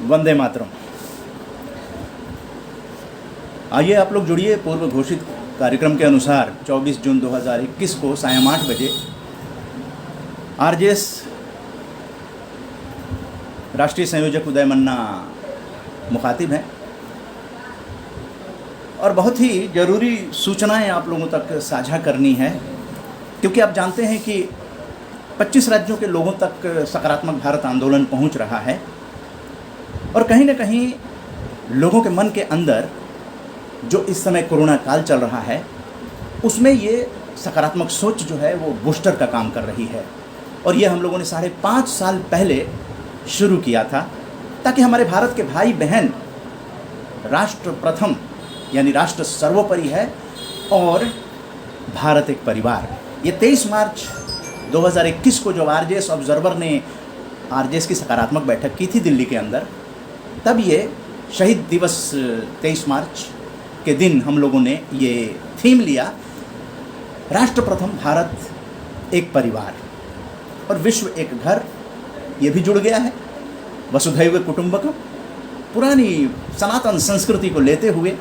वंदे मातरम। आइए आप लोग जुड़िए पूर्व घोषित कार्यक्रम के अनुसार 24 जून 2021 को सायं 8 बजे आरजेएस राष्ट्रीय संयोजक उदय मन्ना मुखातिब हैं और बहुत ही ज़रूरी सूचनाएं आप लोगों तक साझा करनी है, क्योंकि आप जानते हैं कि 25 राज्यों के लोगों तक सकारात्मक भारत आंदोलन पहुंच रहा है और कहीं न कहीं लोगों के मन के अंदर जो इस समय कोरोना काल चल रहा है उसमें ये सकारात्मक सोच जो है वो बूस्टर का काम कर रही है। और ये हम लोगों ने 5.5 साल पहले शुरू किया था ताकि हमारे भारत के भाई बहन राष्ट्र प्रथम यानी राष्ट्र सर्वोपरि है और भारत एक परिवार। ये 23 मार्च 2021 को जब आरजेएस ऑब्जर्वर ने आरजेएस की सकारात्मक बैठक की थी दिल्ली के अंदर, तब ये शहीद दिवस 23 मार्च के दिन हम लोगों ने ये थीम लिया, राष्ट्र प्रथम भारत एक परिवार और विश्व एक घर। ये भी जुड़ गया है वसुधैव कुटुंबकम, पुरानी सनातन संस्कृति को लेते हुए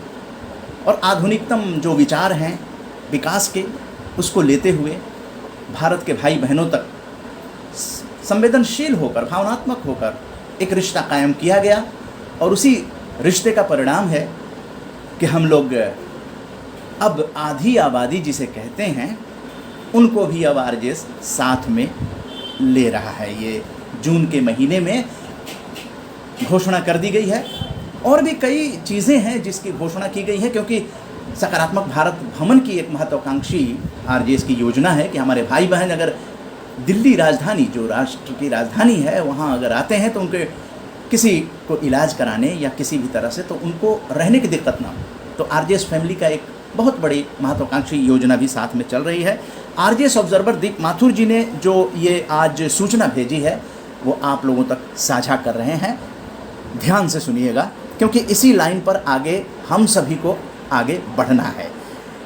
और आधुनिकतम जो विचार हैं विकास के उसको लेते हुए भारत के भाई बहनों तक संवेदनशील होकर, भावनात्मक होकर एक रिश्ता कायम किया गया। और उसी रिश्ते का परिणाम है कि हम लोग अब आधी आबादी जिसे कहते हैं उनको भी अब आरजेएस साथ में ले रहा है। ये जून के महीने में घोषणा कर दी गई है और भी कई चीज़ें हैं जिसकी घोषणा की गई है, क्योंकि सकारात्मक भारत भ्रमण की एक महत्वाकांक्षी आरजेएस की योजना है कि हमारे भाई बहन अगर दिल्ली राजधानी जो राष्ट्र की राजधानी है वहाँ अगर आते हैं तो उनके किसी को इलाज कराने या किसी भी तरह से तो उनको रहने की दिक्कत ना हो। तो आरजेएस फैमिली का एक बहुत बड़ी महत्वाकांक्षी योजना भी साथ में चल रही है। आरजेएस ऑब्जर्वर दीप माथुर जी ने जो ये आज सूचना भेजी है वो आप लोगों तक साझा कर रहे हैं। ध्यान से सुनिएगा क्योंकि इसी लाइन पर आगे हम सभी को आगे बढ़ना है।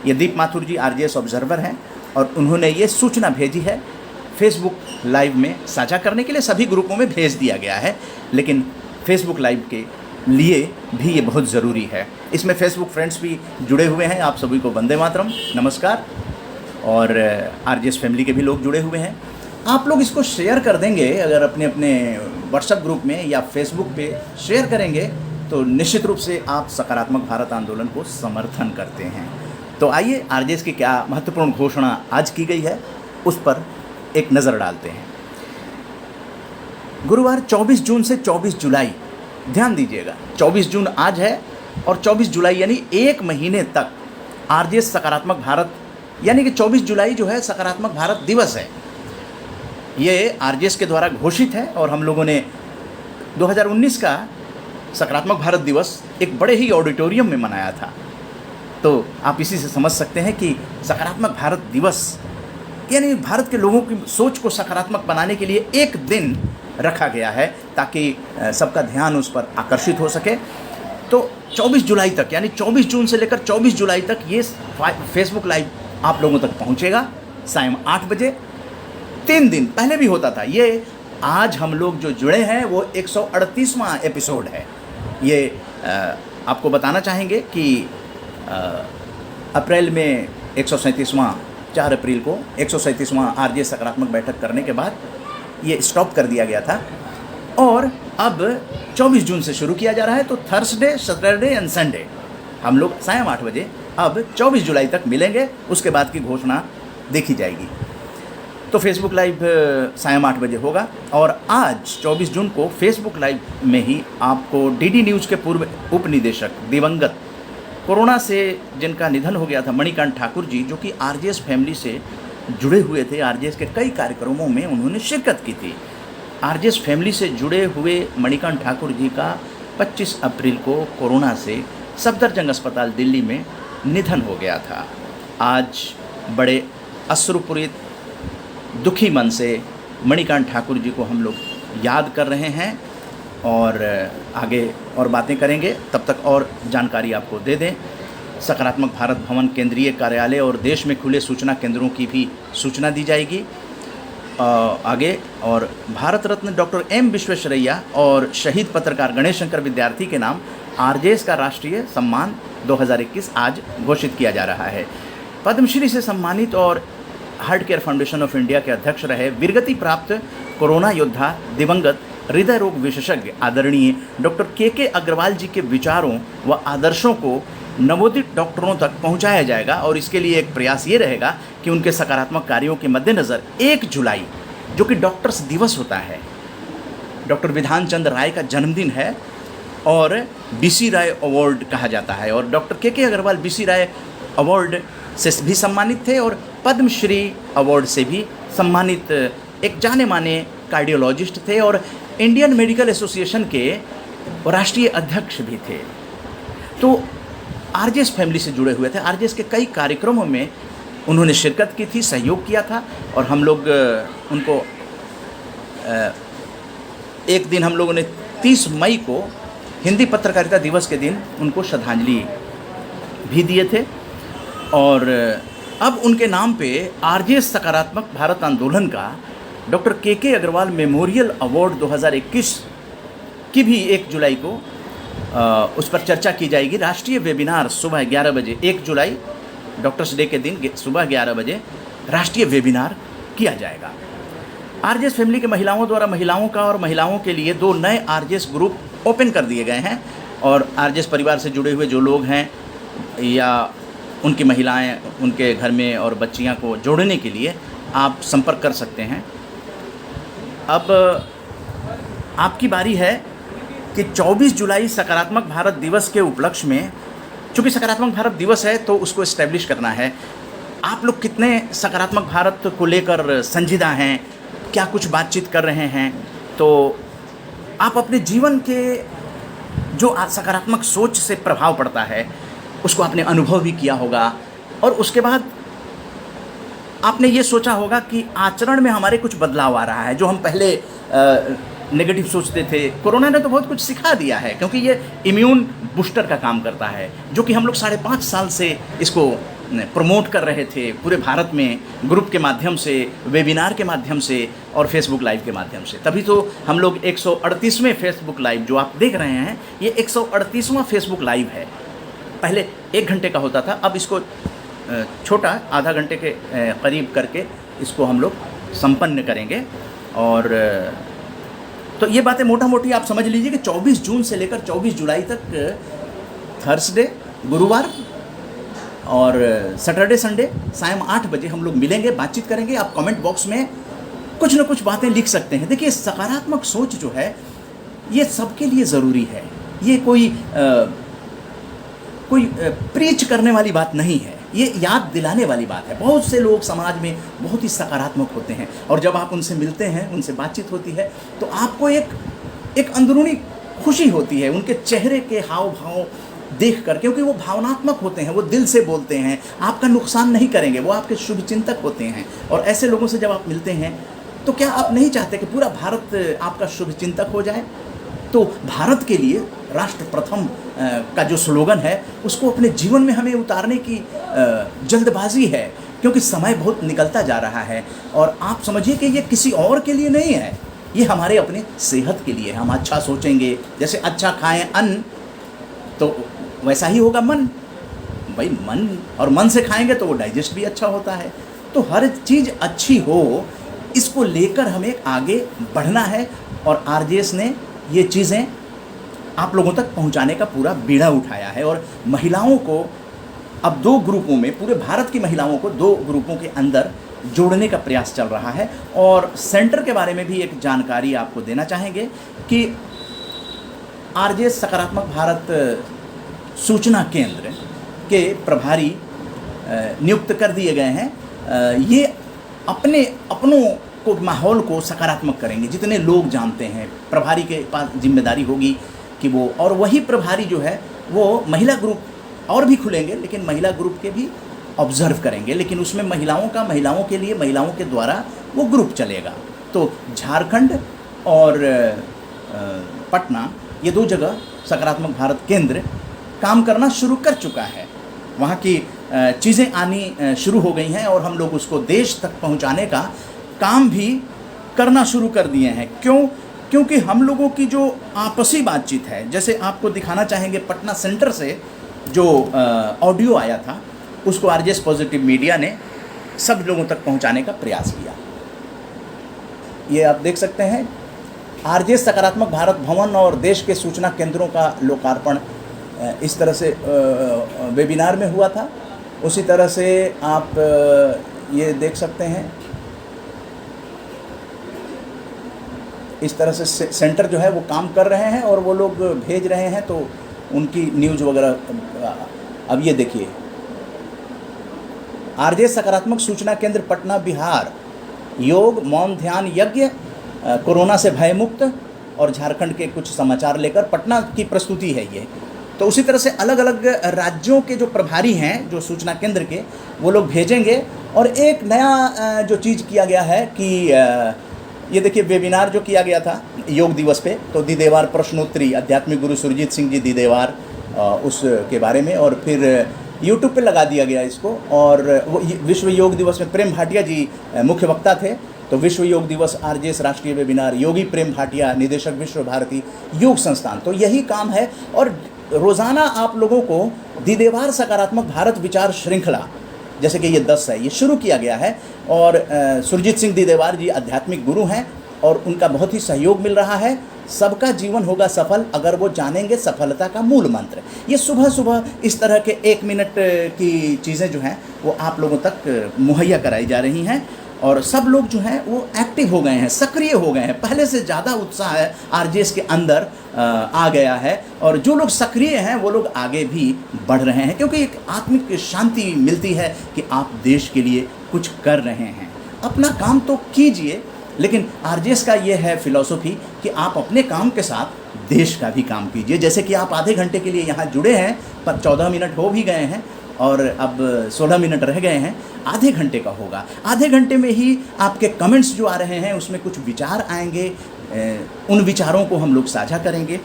ये दीप माथुर जी आरजेएस ऑब्जर्वर हैं और उन्होंने ये सूचना भेजी है फेसबुक लाइव में साझा करने के लिए। सभी ग्रुपों में भेज दिया गया है, लेकिन फेसबुक लाइव के लिए भी ये बहुत ज़रूरी है। इसमें फेसबुक फ्रेंड्स भी जुड़े हुए हैं। आप सभी को वंदे मातरम, नमस्कार। और आरजेएस फैमिली के भी लोग जुड़े हुए हैं। आप लोग इसको शेयर कर देंगे, अगर अपने अपने व्हाट्सएप ग्रुप में या फेसबुक पे शेयर करेंगे तो निश्चित रूप से आप सकारात्मक भारत आंदोलन को समर्थन करते हैं। तो आइए आरजेएस की क्या महत्वपूर्ण घोषणा आज की गई है उस पर एक नज़र डालते हैं। गुरुवार 24 जून से 24 जुलाई, ध्यान दीजिएगा 24 जून आज है और 24 जुलाई यानी एक महीने तक आरजेएस सकारात्मक भारत यानी कि 24 जुलाई जो है सकारात्मक भारत दिवस है। ये आरजेएस के द्वारा घोषित है और हम लोगों ने 2019 का सकारात्मक भारत दिवस एक बड़े ही ऑडिटोरियम में मनाया था। तो आप इसी से समझ सकते हैं कि सकारात्मक भारत दिवस यानी भारत के लोगों की सोच को सकारात्मक बनाने के लिए एक दिन रखा गया है ताकि सबका ध्यान उस पर आकर्षित हो सके। तो 24 जुलाई तक यानी 24 जून से लेकर 24 जुलाई तक ये फेसबुक लाइव आप लोगों तक पहुंचेगा सायं 8 बजे। 3 दिन पहले भी होता था। ये आज हम लोग जो जुड़े हैं वो 138वां एपिसोड है। ये आपको बताना चाहेंगे कि अप्रैल में 137वां 4 अप्रैल को 137वां आरजेएस सकारात्मक बैठक करने के बाद ये स्टॉप कर दिया गया था और अब 24 जून से शुरू किया जा रहा है। तो थर्सडे, सैटरडे एंड संडे हम लोग सायं 8 बजे अब 24 जुलाई तक मिलेंगे। उसके बाद की घोषणा देखी जाएगी। तो फेसबुक लाइव सायं 8 बजे होगा और आज 24 जून को फेसबुक लाइव में ही आपको डीडी न्यूज़ के पूर्व उप निदेशक दिवंगत कोरोना से जिनका निधन हो गया था मणिकांत ठाकुर जी, जो कि आरजेएस फैमिली से जुड़े हुए थे, आरजेएस के कई कार्यक्रमों में उन्होंने शिरकत की थी। आरजेएस फैमिली से जुड़े हुए मणिकांत ठाकुर जी का 25 अप्रैल को कोरोना से सफदरजंग अस्पताल दिल्ली में निधन हो गया था। आज बड़े अश्रुपूरित दुखी मन से मणिकांत ठाकुर जी को हम लोग याद कर रहे हैं और आगे और बातें करेंगे। तब तक और जानकारी आपको दे दें, सकारात्मक भारत भवन केंद्रीय कार्यालय और देश में खुले सूचना केंद्रों की भी सूचना दी जाएगी। आगे, और भारत रत्न डॉक्टर एम विश्वेश्वरैया और शहीद पत्रकार गणेश शंकर विद्यार्थी के नाम आरजेएस का राष्ट्रीय सम्मान 2021 आज घोषित किया जा रहा है। पद्मश्री से सम्मानित और heart care foundation of India के अध्यक्ष रहे वीरगति प्राप्त कोरोना योद्धा दिवंगत हृदय रोग विशेषज्ञ आदरणीय डॉक्टर के अग्रवाल जी के विचारों व आदर्शों को नवोदित डॉक्टरों तक पहुंचाया जाएगा, और इसके लिए एक प्रयास ये रहेगा कि उनके सकारात्मक कार्यों के मद्देनज़र 1 जुलाई जो कि डॉक्टर्स दिवस होता है, डॉक्टर विधान चंद्र राय का जन्मदिन है और बीसी राय अवार्ड कहा जाता है, और डॉक्टर के अग्रवाल बीसी राय अवार्ड से भी सम्मानित थे और पद्मश्री अवार्ड से भी सम्मानित एक जाने माने कार्डियोलॉजिस्ट थे और इंडियन मेडिकल एसोसिएशन के राष्ट्रीय अध्यक्ष भी थे। तो आरजेएस फैमिली से जुड़े हुए थे। आरजेएस के कई कार्यक्रमों में उन्होंने शिरकत की थी, सहयोग किया था, और हम लोग उनको एक दिन हम लोगों ने 30 मई को हिंदी पत्रकारिता दिवस के दिन उनको श्रद्धांजलि भी दिए थे। और अब उनके नाम पे आरजेएस सकारात्मक भारत आंदोलन का डॉक्टर के अग्रवाल मेमोरियल अवार्ड 2021 की भी 1 जुलाई को उस पर चर्चा की जाएगी। राष्ट्रीय वेबिनार सुबह 11 बजे 1 जुलाई डॉक्टर्स डे के दिन सुबह 11 बजे राष्ट्रीय वेबिनार किया जाएगा। आरजेएस फैमिली के महिलाओं द्वारा महिलाओं का और महिलाओं के लिए 2 नए आरजेएस ग्रुप ओपन कर दिए गए हैं, और आरजेएस परिवार से जुड़े हुए जो लोग हैं या उनकी महिलाएं उनके घर में और बच्चियां को जोड़ने के लिए आप संपर्क कर सकते हैं। अब आपकी बारी है कि 24 जुलाई सकारात्मक भारत दिवस के उपलक्ष्य में, चूँकि सकारात्मक भारत दिवस है तो उसको इस्टेब्लिश करना है। आप लोग कितने सकारात्मक भारत को लेकर संजीदा हैं, क्या कुछ बातचीत कर रहे हैं, तो आप अपने जीवन के जो सकारात्मक सोच से प्रभाव पड़ता है उसको आपने अनुभव भी किया होगा, और उसके बाद आपने ये सोचा होगा कि आचरण में हमारे कुछ बदलाव आ रहा है। जो हम पहले नेगेटिव सोचते थे, कोरोना ने तो बहुत कुछ सिखा दिया है, क्योंकि ये इम्यून बूस्टर का काम करता है, जो कि हम लोग 5.5 साल से इसको प्रमोट कर रहे थे पूरे भारत में, ग्रुप के माध्यम से, वेबिनार के माध्यम से और फेसबुक लाइव के माध्यम से। तभी तो हम लोग 138वें फेसबुक लाइव जो आप देख रहे हैं, ये 138वां फेसबुक लाइव है। पहले 1 घंटे का होता था, अब इसको छोटा आधा घंटे के करीब करके इसको हम लोग संपन्न करेंगे। और तो ये बातें मोटा मोटी आप समझ लीजिए कि 24 जून से लेकर 24 जुलाई तक थर्सडे, गुरुवार और सैटरडे संडे शाम 8 बजे हम लोग मिलेंगे, बातचीत करेंगे। आप कमेंट बॉक्स में कुछ ना कुछ बातें लिख सकते हैं। देखिए, सकारात्मक सोच जो है ये सबके लिए ज़रूरी है। ये कोई प्रीच करने वाली बात नहीं है, ये याद दिलाने वाली बात है। बहुत से लोग समाज में बहुत ही सकारात्मक होते हैं, और जब आप उनसे मिलते हैं, उनसे बातचीत होती है, तो आपको एक अंदरूनी खुशी होती है उनके चेहरे के हाव भाव देख कर, क्योंकि वो भावनात्मक होते हैं, वो दिल से बोलते हैं, आपका नुकसान नहीं करेंगे, वो आपके शुभचिंतक होते हैं। और ऐसे लोगों से जब आप मिलते हैं तो क्या आप नहीं चाहते कि पूरा भारत आपका शुभचिंतक हो जाए? तो भारत के लिए राष्ट्र प्रथम का जो स्लोगन है उसको अपने जीवन में हमें उतारने की जल्दबाजी है, क्योंकि समय बहुत निकलता जा रहा है। और आप समझिए कि ये किसी और के लिए नहीं है, ये हमारे अपने सेहत के लिए। हम अच्छा सोचेंगे, जैसे अच्छा खाएं अन्न तो वैसा ही होगा मन। भाई मन, और मन से खाएंगे तो वो डाइजेस्ट भी अच्छा होता है। तो हर चीज़ अच्छी हो, इसको लेकर हमें आगे बढ़ना है। और आरजेएस ने ये चीज़ें आप लोगों तक पहुंचाने का पूरा बीड़ा उठाया है। और महिलाओं को अब 2 ग्रुपों में, पूरे भारत की महिलाओं को 2 ग्रुपों के अंदर जोड़ने का प्रयास चल रहा है। और सेंटर के बारे में भी एक जानकारी आपको देना चाहेंगे कि आरजेएस सकारात्मक भारत सूचना केंद्र के प्रभारी नियुक्त कर दिए गए हैं। ये अपनों को, माहौल को सकारात्मक करेंगे। जितने लोग जानते हैं, प्रभारी के पास जिम्मेदारी होगी कि वो, और वही प्रभारी जो है वो महिला ग्रुप और भी खुलेंगे, लेकिन महिला ग्रुप के भी ऑब्जर्व करेंगे, लेकिन उसमें महिलाओं का, महिलाओं के लिए, महिलाओं के द्वारा वो ग्रुप चलेगा। तो झारखंड और पटना, ये 2 जगह सकारात्मक भारत केंद्र काम करना शुरू कर चुका है। वहाँ की चीज़ें आनी शुरू हो गई हैं, और हम लोग उसको देश तक पहुँचाने का काम भी करना शुरू कर दिए हैं। क्यों? क्योंकि हम लोगों की जो आपसी बातचीत है, जैसे आपको दिखाना चाहेंगे पटना सेंटर से जो ऑडियो आया था, उसको आरजेएस पॉजिटिव मीडिया ने सब लोगों तक पहुंचाने का प्रयास किया। ये आप देख सकते हैं, आरजेएस सकारात्मक भारत भवन और देश के सूचना केंद्रों का लोकार्पण इस तरह से वेबिनार में हुआ था। उसी तरह से आप ये देख सकते हैं, इस तरह से सेंटर जो है वो काम कर रहे हैं और वो लोग भेज रहे हैं, तो उनकी न्यूज़ वगैरह। अब ये देखिए, आरजेएस सकारात्मक सूचना केंद्र पटना बिहार, योग मौन ध्यान यज्ञ, कोरोना से भय मुक्त और झारखंड के कुछ समाचार लेकर पटना की प्रस्तुति है ये। तो उसी तरह से अलग अलग राज्यों के जो प्रभारी हैं, जो सूचना केंद्र के, वो लोग भेजेंगे। और एक नया जो चीज़ किया गया है कि ये देखिए, वेबिनार जो किया गया था योग दिवस पे, तो दिदेवार प्रश्नोत्तरी, आध्यात्मिक गुरु सुरजीत सिंह जी दिदेवार, उसके बारे में, और फिर यूट्यूब पे लगा दिया गया इसको। और वो विश्व योग दिवस में प्रेम भाटिया जी मुख्य वक्ता थे, तो विश्व योग दिवस आरजेएस राष्ट्रीय वेबिनार, योगी प्रेम भाटिया निदेशक विश्व भारती योग संस्थान। तो यही काम है। और रोज़ाना आप लोगों को दिदेवार सकारात्मक भारत विचार श्रृंखला, जैसे कि ये 10 है, ये शुरू किया गया है। और सुरजीत सिंह दिदेवार जी आध्यात्मिक गुरु हैं और उनका बहुत ही सहयोग मिल रहा है। सबका जीवन होगा सफल अगर वो जानेंगे सफलता का मूल मंत्र। ये सुबह सुबह इस तरह के 1 मिनट की चीज़ें जो हैं वो आप लोगों तक मुहैया कराई जा रही हैं। और सब लोग जो हैं वो एक्टिव हो गए हैं, सक्रिय हो गए हैं। पहले से ज़्यादा उत्साह है आरजेएस के अंदर आ गया है। और जो लोग सक्रिय हैं वो लोग आगे भी बढ़ रहे हैं, क्योंकि एक आत्मिक शांति मिलती है कि आप देश के लिए कुछ कर रहे हैं। अपना काम तो कीजिए, लेकिन आरजेएस का ये है फिलॉसफी कि आप अपने काम के साथ देश का भी काम कीजिए। जैसे कि आप आधे घंटे के लिए यहाँ जुड़े हैं, पर 14 मिनट हो भी गए हैं और अब 16 मिनट रह गए हैं। आधे घंटे का होगा, आधे घंटे में ही आपके कमेंट्स जो आ रहे हैं उसमें कुछ विचार आएंगे, उन विचारों को हम लोग साझा करेंगे।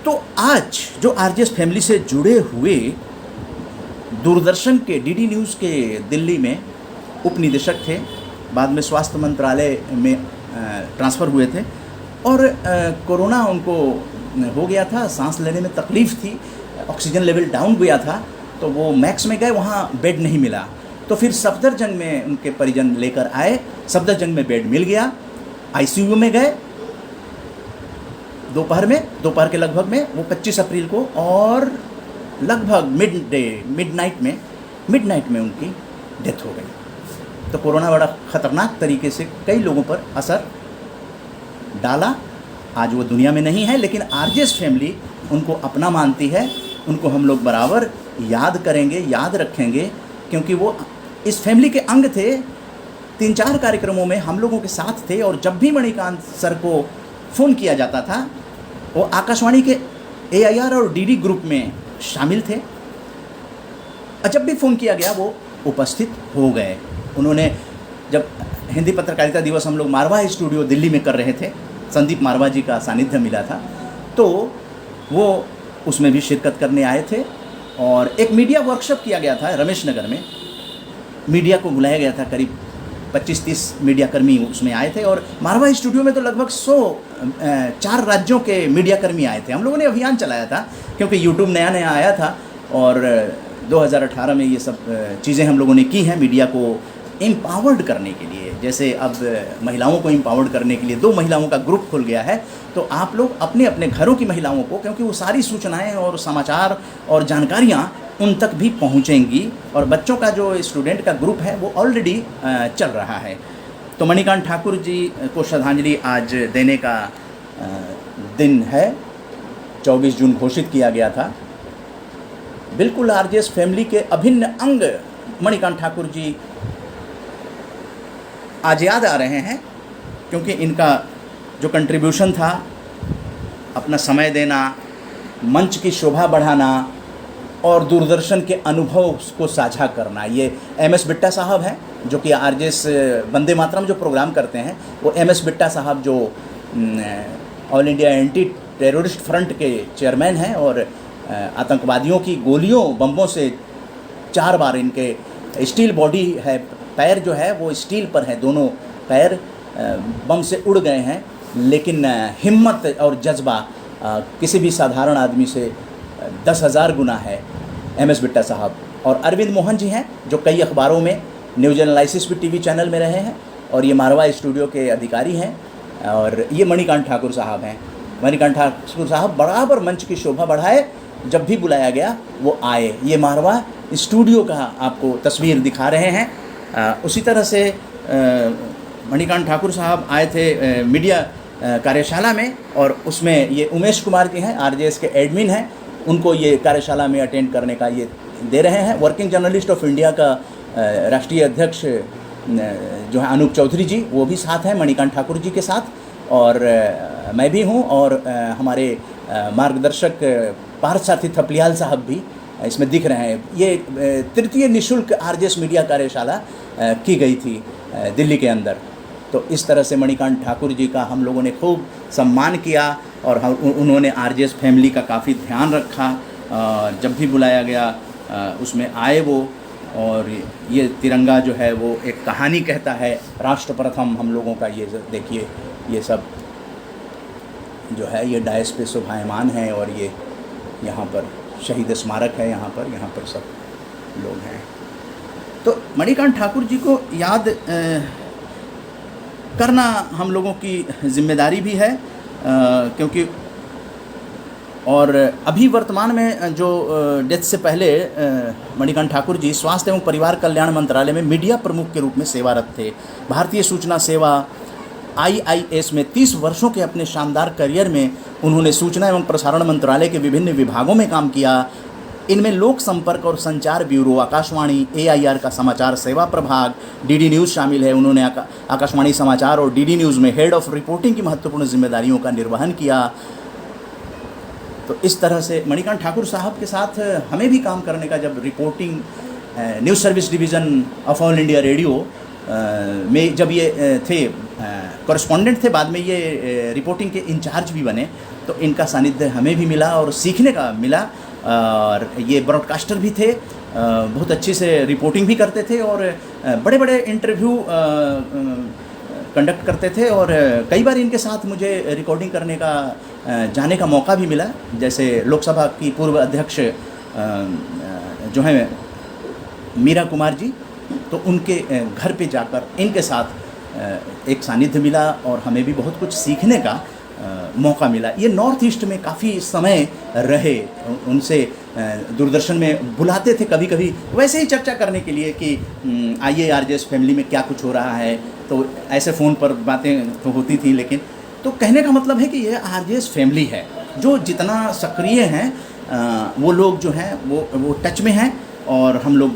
तो आज जो आरजेएस फैमिली से जुड़े हुए दूरदर्शन के डीडी न्यूज़ के दिल्ली में उप निदेशक थे, बाद में स्वास्थ्य मंत्रालय में ट्रांसफ़र हुए थे, और कोरोना उनको हो गया था, सांस लेने में तकलीफ़ थी, ऑक्सीजन लेवल डाउन गया था, तो वो मैक्स में गए, वहाँ बेड नहीं मिला। तो फिर सफदरजंग में उनके परिजन लेकर आए, सफदरजंग में बेड मिल गया। आईसीयू में गए दोपहर के लगभग में, वो 25 अप्रैल को, और लगभग मिडनाइट में उनकी डेथ हो गई। तो कोरोना बड़ा ख़तरनाक तरीके से कई लोगों पर असर डाला। आज वो दुनिया में नहीं है, लेकिन आरजेएस फैमिली उनको अपना मानती है। उनको हम लोग बराबर याद करेंगे, याद रखेंगे, क्योंकि वो इस फैमिली के अंग थे। 3-4 कार्यक्रमों में हम लोगों के साथ थे, और जब भी मणिकांत सर को फ़ोन किया जाता था, वो आकाशवाणी के AIR और डीडी ग्रुप में शामिल थे। जब भी फ़ोन किया गया वो उपस्थित हो गए। उन्होंने, जब हिंदी पत्रकारिता दिवस हम लोग मारवा स्टूडियो दिल्ली में कर रहे थे, संदीप मारवा जी का सानिध्य मिला था, तो वो उसमें भी शिरकत करने आए थे। और एक मीडिया वर्कशॉप किया गया था रमेश नगर में, मीडिया को बुलाया गया था, करीब 25-30 मीडिया कर्मी उसमें आए थे। और मारवा स्टूडियो में तो लगभग 4 राज्यों के मीडिया कर्मी आए थे। हम लोगों ने अभियान चलाया था, क्योंकि यूट्यूब नया नया आया था, और 2018 में ये सब चीज़ें हम लोगों ने की हैं मीडिया को एम्पावर्ड करने के लिए। जैसे अब महिलाओं को एम्पावर्ड करने के लिए 2 महिलाओं का ग्रुप खुल गया है। तो आप लोग अपने अपने घरों की महिलाओं को, क्योंकि वो सारी सूचनाएं और समाचार और जानकारियां उन तक भी पहुंचेंगी। और बच्चों का जो स्टूडेंट का ग्रुप है वो ऑलरेडी चल रहा है। तो मणिकांत ठाकुर जी को श्रद्धांजलि आज देने का दिन है, 24 जून घोषित किया गया था। बिल्कुल आरजेएस फैमिली के अभिन्न अंग मणिकांत ठाकुर जी आज याद आ रहे हैं, क्योंकि इनका जो कंट्रीब्यूशन था, अपना समय देना, मंच की शोभा बढ़ाना और दूरदर्शन के अनुभव को साझा करना। ये MS बिट्टा साहब हैं, जो कि आरजेएस वंदे मातरम जो प्रोग्राम करते हैं, वो MS बिट्टा साहब जो all India anti terrorist front के चेयरमैन हैं, और आतंकवादियों की गोलियों बम्बों से 4 बार इनके स्टील बॉडी है पैर जो है वो स्टील पर है, दोनों पैर बम से उड़ गए हैं, लेकिन हिम्मत और जज्बा किसी भी साधारण आदमी से 10,000 गुना है MS बिट्टा साहब। और अरविंद मोहन जी हैं जो कई अखबारों में, न्यूज एनालिसिस भी टीवी चैनल में रहे हैं, और ये मारवा स्टूडियो के अधिकारी हैं। और ये मणिकांत ठाकुर साहब हैं। मणिकांत ठाकुर साहब बराबर मंच की शोभा बढ़ाए, जब भी बुलाया गया वो आए। ये मारवा स्टूडियो का आपको तस्वीर दिखा रहे हैं। उसी तरह से मणिकांत ठाकुर साहब आए थे मीडिया कार्यशाला में, और उसमें ये उमेश कुमार जी हैं, RJS के एडमिन हैं, उनको ये कार्यशाला में अटेंड करने का ये दे रहे हैं। वर्किंग जर्नलिस्ट ऑफ इंडिया का राष्ट्रीय अध्यक्ष जो है अनूप चौधरी जी, वो भी साथ हैं मणिकांत ठाकुर जी के साथ, और मैं भी हूँ, और हमारे मार्गदर्शक पार्थ साथी थपलियाल साहब भी इसमें दिख रहे हैं। ये तृतीय निःशुल्क RJS मीडिया कार्यशाला की गई थी दिल्ली के अंदर। तो इस तरह से मणिकांत ठाकुर जी का हम लोगों ने खूब सम्मान किया, और उन्होंने RJS फैमिली का काफ़ी ध्यान रखा। जब भी बुलाया गया उसमें आए वो, और ये तिरंगा जो है वो एक कहानी कहता है, राष्ट्र प्रथम हम लोगों का। ये देखिए, ये सब जो है ये डायस पे शोभायमान है, और ये यहाँ पर शहीद स्मारक है, यहाँ पर सब लोग हैं। तो मणिकांत ठाकुर जी को याद करना हम लोगों की जिम्मेदारी भी है, क्योंकि और अभी वर्तमान में जो डेथ से पहले मणिकांत ठाकुर जी स्वास्थ्य एवं परिवार कल्याण मंत्रालय में मीडिया प्रमुख के रूप में सेवारत थे। भारतीय सूचना सेवा IIS में 30 वर्षों के अपने शानदार करियर में उन्होंने सूचना एवं प्रसारण मंत्रालय के विभिन्न विभागों में काम किया। इनमें लोक संपर्क और संचार ब्यूरो, आकाशवाणी, AIR का समाचार सेवा प्रभाग, DD न्यूज़ शामिल है। उन्होंने आकाशवाणी समाचार और DD न्यूज़ में हेड ऑफ रिपोर्टिंग की महत्वपूर्ण जिम्मेदारियों का निर्वहन किया। तो इस तरह से मणिकांत ठाकुर साहब के साथ हमें भी काम करने का, जब reporting news service division of all India radio में जब ये थे कॉरेस्पॉन्डेंट थे, बाद में ये रिपोर्टिंग के इंचार्ज भी बने, तो इनका सानिध्य हमें भी मिला और सीखने का मिला। और ये ब्रॉडकास्टर भी थे, बहुत अच्छे से रिपोर्टिंग भी करते थे, और बड़े बड़े इंटरव्यू कंडक्ट करते थे। और कई बार इनके साथ मुझे रिकॉर्डिंग करने का जाने का मौका भी मिला। जैसे लोकसभा की पूर्व अध्यक्ष जो हैं मीरा कुमार जी, तो उनके घर पे जाकर इनके साथ एक सानिध्य मिला, और हमें भी बहुत कुछ सीखने का मौका मिला। ये नॉर्थ ईस्ट में काफ़ी समय रहे, उनसे दूरदर्शन में बुलाते थे कभी कभी वैसे ही चर्चा करने के लिए कि आइए RJS फैमिली में क्या कुछ हो रहा है। तो ऐसे फ़ोन पर बातें तो होती थी, लेकिन तो कहने का मतलब है कि ये RJS फैमिली है, जो जितना सक्रिय हैं वो लोग जो हैं वो टच में हैं, और हम लोग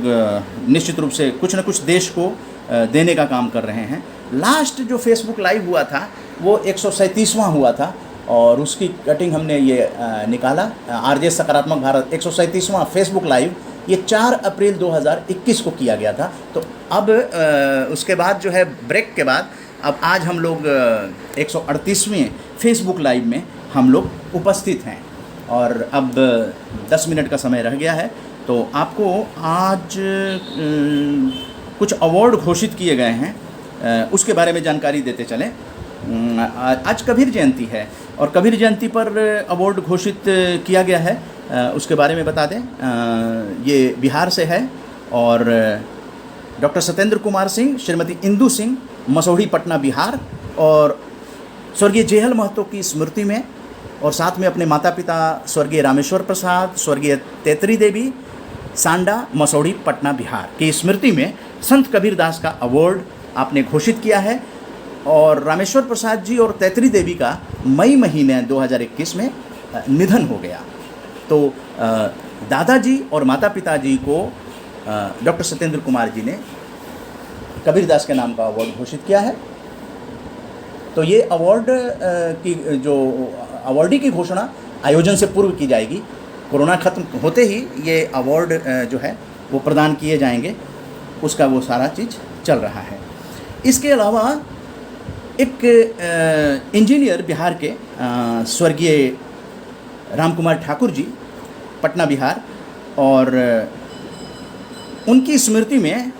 निश्चित रूप से कुछ न कुछ देश को देने का काम कर रहे हैं। लास्ट जो फेसबुक लाइव हुआ था वो 137वां हुआ था, और उसकी कटिंग हमने ये निकाला। RJS सकारात्मक भारत 137वां फेसबुक लाइव ये 4 अप्रैल 2021 को किया गया था। तो अब उसके बाद जो है ब्रेक के बाद अब आज हम लोग 138वें फेसबुक लाइव में हम लोग उपस्थित हैं, और अब 10 मिनट का समय रह गया है। तो आपको आज कुछ अवार्ड घोषित किए गए हैं, उसके बारे में जानकारी देते चलें। आज कबीर जयंती है, और कबीर जयंती पर अवार्ड घोषित किया गया है, उसके बारे में बता दें। ये बिहार से है, और डॉक्टर सत्येंद्र कुमार सिंह, श्रीमती इंदू सिंह, मसौढ़ी पटना बिहार, और स्वर्गीय जेहल महतो की स्मृति में, और साथ में अपने माता पिता स्वर्गीय रामेश्वर प्रसाद, स्वर्गीय तेतरी देवी, सांडा, मसौढ़ी पटना बिहार की स्मृति में संत कबीर दास का अवार्ड आपने घोषित किया है। और रामेश्वर प्रसाद जी और तेतरी देवी का मई महीने 2021 में निधन हो गया। तो दादाजी और माता पिता जी को डॉक्टर सत्येंद्र कुमार जी ने कबीर दास के नाम का अवार्ड घोषित किया है। तो ये अवार्ड की जो अवार्डी की घोषणा आयोजन से पूर्व की जाएगी। कोरोना खत्म होते ही ये अवार्ड जो है वो प्रदान किए जाएंगे, उसका वो सारा चीज़ चल रहा है। इसके अलावा एक इंजीनियर बिहार के स्वर्गीय रामकुमार ठाकुर जी, पटना बिहार, और उनकी स्मृति में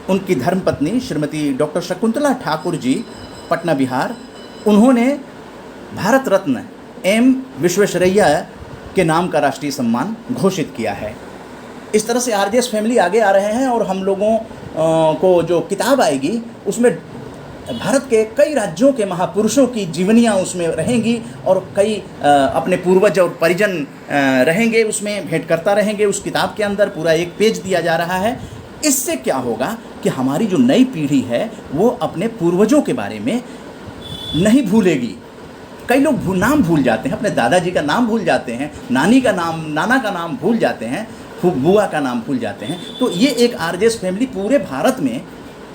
उनकी धर्मपत्नी श्रीमती डॉक्टर शकुंतला ठाकुर जी, पटना बिहार, उन्होंने भारत रत्न एम विश्वेश्वरैया के नाम का राष्ट्रीय सम्मान घोषित किया है। इस तरह से आरजेएस फैमिली आगे आ रहे हैं और हम लोगों को जो किताब आएगी उसमें भारत के कई राज्यों के महापुरुषों की जीवनियाँ उसमें रहेंगी और कई अपने पूर्वज और परिजन रहेंगे, उसमें भेंट करता रहेंगे। उस किताब के अंदर पूरा एक पेज दिया जा रहा है। इससे क्या होगा कि हमारी जो नई पीढ़ी है वो अपने पूर्वजों के बारे में नहीं भूलेगी। कई लोग नाम भूल जाते हैं, अपने दादाजी का नाम भूल जाते हैं, नानी का नाम, नाना का नाम भूल जाते हैं, बुआ का नाम भूल जाते हैं। तो ये एक आरजेएस फैमिली पूरे भारत में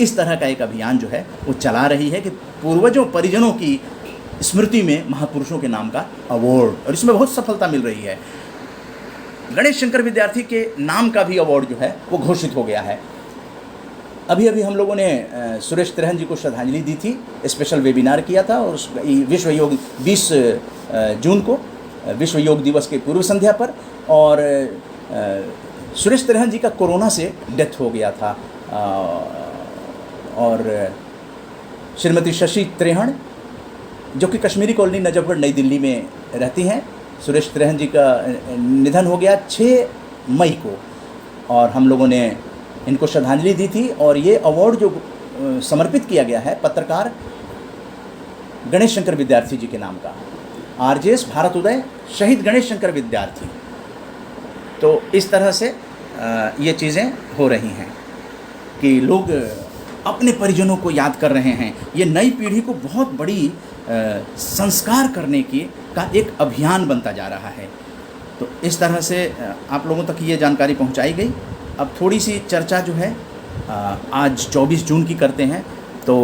इस तरह का एक अभियान जो है वो चला रही है कि पूर्वजों परिजनों की स्मृति में महापुरुषों के नाम का अवार्ड, और इसमें बहुत सफलता मिल रही है। गणेश शंकर विद्यार्थी के नाम का भी अवार्ड जो है वो घोषित हो गया है। अभी अभी हम लोगों ने सुरेश त्रेहन जी को श्रद्धांजलि दी थी, स्पेशल वेबिनार किया था, और विश्व योग 20 जून को विश्व योग दिवस के पूर्व संध्या पर, और सुरेश त्रेहन जी का कोरोना से डेथ हो गया था। और श्रीमती शशि त्रेहन जो कि कश्मीरी कॉलोनी नजफगढ़ नई दिल्ली में रहती हैं, सुरेश त्रेहन जी का निधन हो गया 6 मई को, और हम लोगों ने इनको श्रद्धांजलि दी थी। और ये अवार्ड जो समर्पित किया गया है पत्रकार गणेश शंकर विद्यार्थी जी के नाम का, आरजेएस भारत उदय शहीद गणेश शंकर विद्यार्थी। तो इस तरह से ये चीज़ें हो रही हैं कि लोग अपने परिजनों को याद कर रहे हैं। ये नई पीढ़ी को बहुत बड़ी संस्कार करने की का एक अभियान बनता जा रहा है। तो इस तरह से आप लोगों तक ये जानकारी पहुंचाई गई। अब थोड़ी सी चर्चा जो है आज 24 जून की करते हैं। तो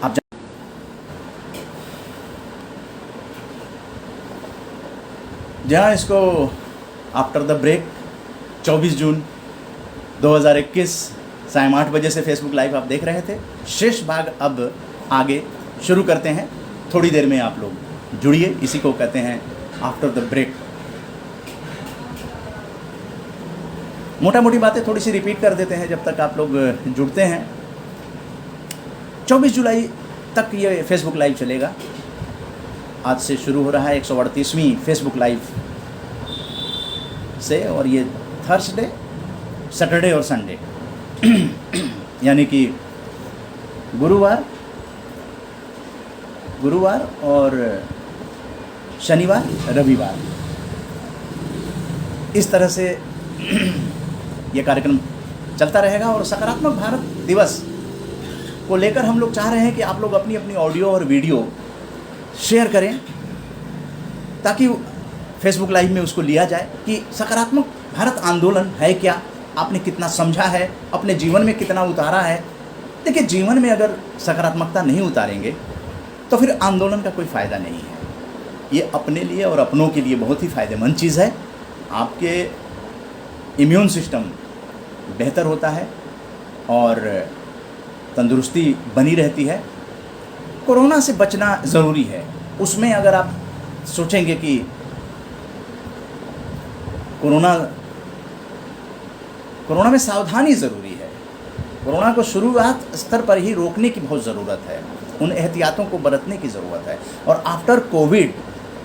आप जहाँ इसको आफ्टर द ब्रेक 24 जून 2021 साढ़े 8 बजे से फेसबुक लाइव आप देख रहे थे। शेष भाग अब आगे शुरू करते हैं। थोड़ी देर में आप लोग जुड़िए, इसी को कहते हैं आफ्टर द ब्रेक। मोटा मोटी बातें थोड़ी सी रिपीट कर देते हैं जब तक आप लोग जुड़ते हैं। 24 जुलाई तक ये फेसबुक लाइव चलेगा। आज से शुरू हो रहा है 138वीं फेसबुक लाइव से, और ये थर्सडे, सैटरडे और संडे यानी कि गुरुवार और शनिवार, रविवार, इस तरह से ये कार्यक्रम चलता रहेगा। और सकारात्मक भारत दिवस को लेकर हम लोग चाह रहे हैं कि आप लोग अपनी अपनी ऑडियो और वीडियो शेयर करें, ताकि फेसबुक लाइव में उसको लिया जाए कि सकारात्मक भारत आंदोलन है क्या, आपने कितना समझा है, अपने जीवन में कितना उतारा है। देखिए, जीवन में अगर सकारात्मकता नहीं उतारेंगे तो फिर आंदोलन का कोई फ़ायदा नहीं है। ये अपने लिए और अपनों के लिए बहुत ही फ़ायदेमंद चीज़ है। आपके इम्यून सिस्टम बेहतर होता है और तंदुरुस्ती बनी रहती है। कोरोना से बचना ज़रूरी है। उसमें अगर आप सोचेंगे कि कोरोना में सावधानी ज़रूरी है, कोरोना को शुरुआत स्तर पर ही रोकने की बहुत ज़रूरत है, उन एहतियातों को बरतने की ज़रूरत है। और आफ्टर कोविड